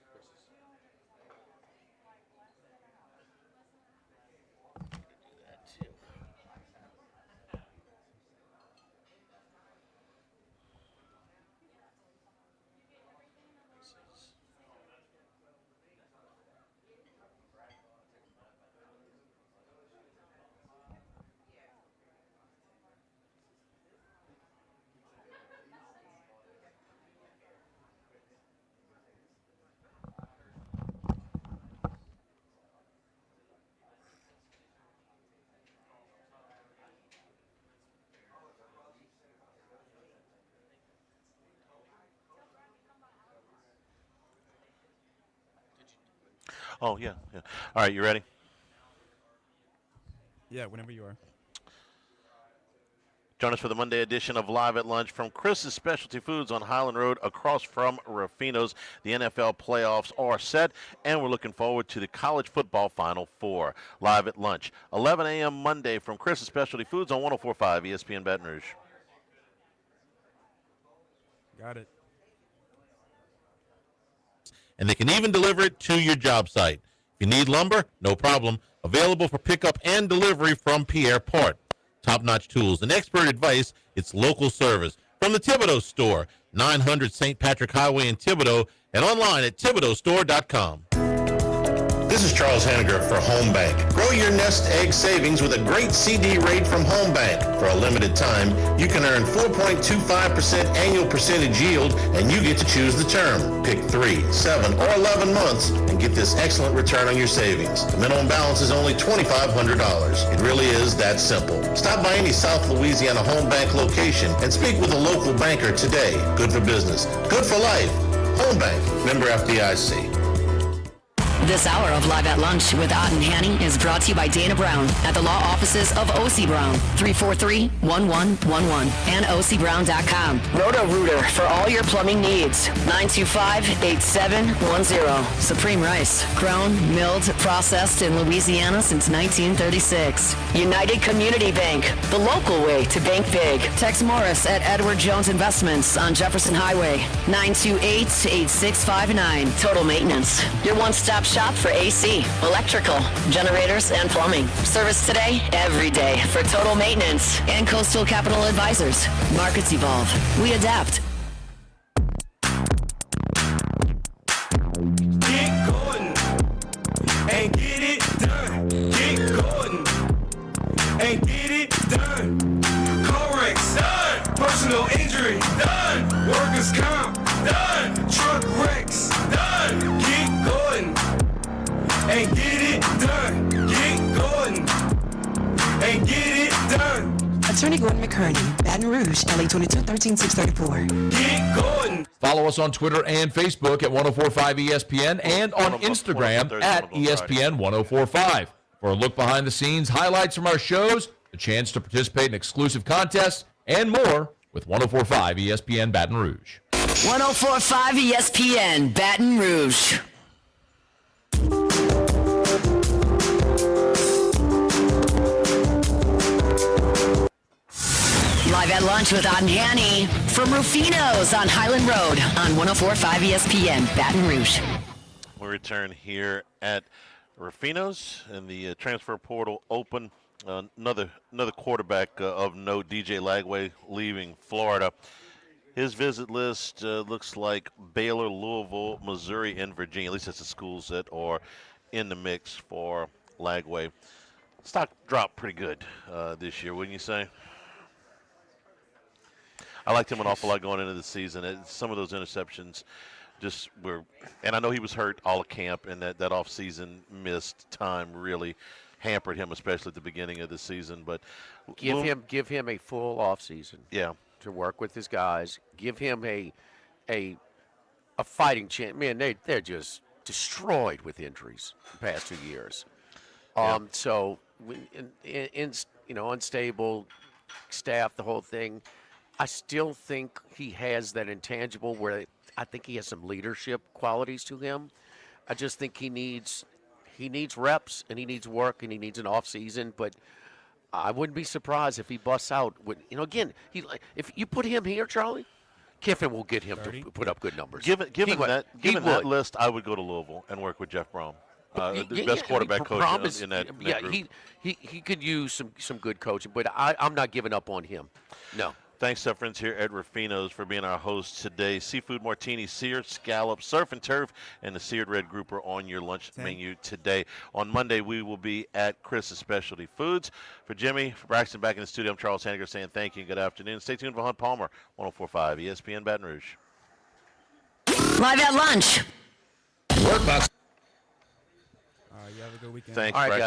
Oh, yeah. All right, you ready? Yeah, whenever you are. Join us for the Monday edition of Live at Lunch from Chris's Specialty Foods on Highland Road across from Ruffino's. The NFL playoffs are set, and we're looking forward to the college football Final Four. Live at Lunch, 11 a.m. Monday from Chris's Specialty Foods on 104.5 ESPN Baton Rouge. Got it. And they can even deliver it to your job site. If you need lumber, no problem. Available for pickup and delivery from Pierre Part. Top-notch tools and expert advice, it's local service. From the Thibodeau Store, 900 St. Patrick Highway in Thibodeau, and online at thibodeaustore.com. This is Charles Hanniger for Home Bank. Grow your nest egg savings with a great CD rate from Home Bank. For a limited time, you can earn 4.25% annual percentage yield, and you get to choose the term. Pick 3, 7, or 11 months and get this excellent return on your savings. The minimum balance is only $2,500. It really is that simple. Stop by any South Louisiana Home Bank location and speak with a local banker today. Good for business. Good for life. Home Bank. Member FDIC. This hour of Live at Lunch with Ott and Hanny is brought to you by Dana Brown at the law offices of O.C. Brown, 343-1111, and ocbrown.com. Roto-Rooter for all your plumbing needs, 925-8710. Supreme Rice, grown, milled, processed in Louisiana since 1936. United Community Bank, the local way to bank big. Tex Morris at Edward Jones Investments on Jefferson Highway, 928-8659. Total Maintenance, your one-stop shop for AC, electrical, generators, and plumbing. Service today, every day for Total Maintenance and Coastal Capital Advisors. Markets evolve. We adapt. Get going and get it done. Get going and get it done. Car wrecks done. Personal injury done. Workers' comp done. Truck wrecks done. Get going and get it done. Get going and get it done. Attorney Gordon McCurney, Baton Rouge, LA 22-13634. Get going. Follow us on Twitter and Facebook at 1045 ESPN and on Instagram at ESPN 1045. For a look behind the scenes, highlights from our shows, a chance to participate in exclusive contests, and more with 1045 ESPN Baton Rouge. 1045 ESPN Baton Rouge. Live at Lunch with Ott and Hanny from Ruffino's on Highland Road on 104.5 ESPN Baton Rouge. We return here at Ruffino's and the transfer portal open. Another quarterback of note, DJ Lagway, leaving Florida. His visit list looks like Baylor, Louisville, Missouri, and Virginia. At least that's the schools that are in the mix for Lagway. Stock dropped pretty good this year, wouldn't you say? I liked him an awful lot going into the season. Some of those interceptions just were, and I know he was hurt all of camp, and that off-season missed time really hampered him, especially at the beginning of the season. But give him a full off season. Yeah, to work with his guys. Give him a fighting chance. Man, they're just destroyed with injuries the past 2 years. So unstable staff, the whole thing. I still think he has that intangible where I think he has some leadership qualities to him. I just think he needs reps and he needs work and he needs an off season. But I wouldn't be surprised if he busts out. Again, if you put him here, Charlie, Kiffin will get him 30? To put up good numbers. Given that list, I would go to Louisville and work with Jeff Brom. The best quarterback coach in that group. He could use some good coaching, but I'm not giving up on him. No. Thanks to our friends here at Ruffino's for being our host today. Seafood martini, seared scallop, surf and turf, and the seared red grouper on your lunch menu today. On Monday, we will be at Chris's Specialty Foods. For Jimmy, for Braxton back in the studio, I'm Charles Hanniger saying thank you and good afternoon. Stay tuned for Hunt Palmer, 104.5 ESPN Baton Rouge. Live at Lunch. You have a good weekend. Thanks, all right, Braxton.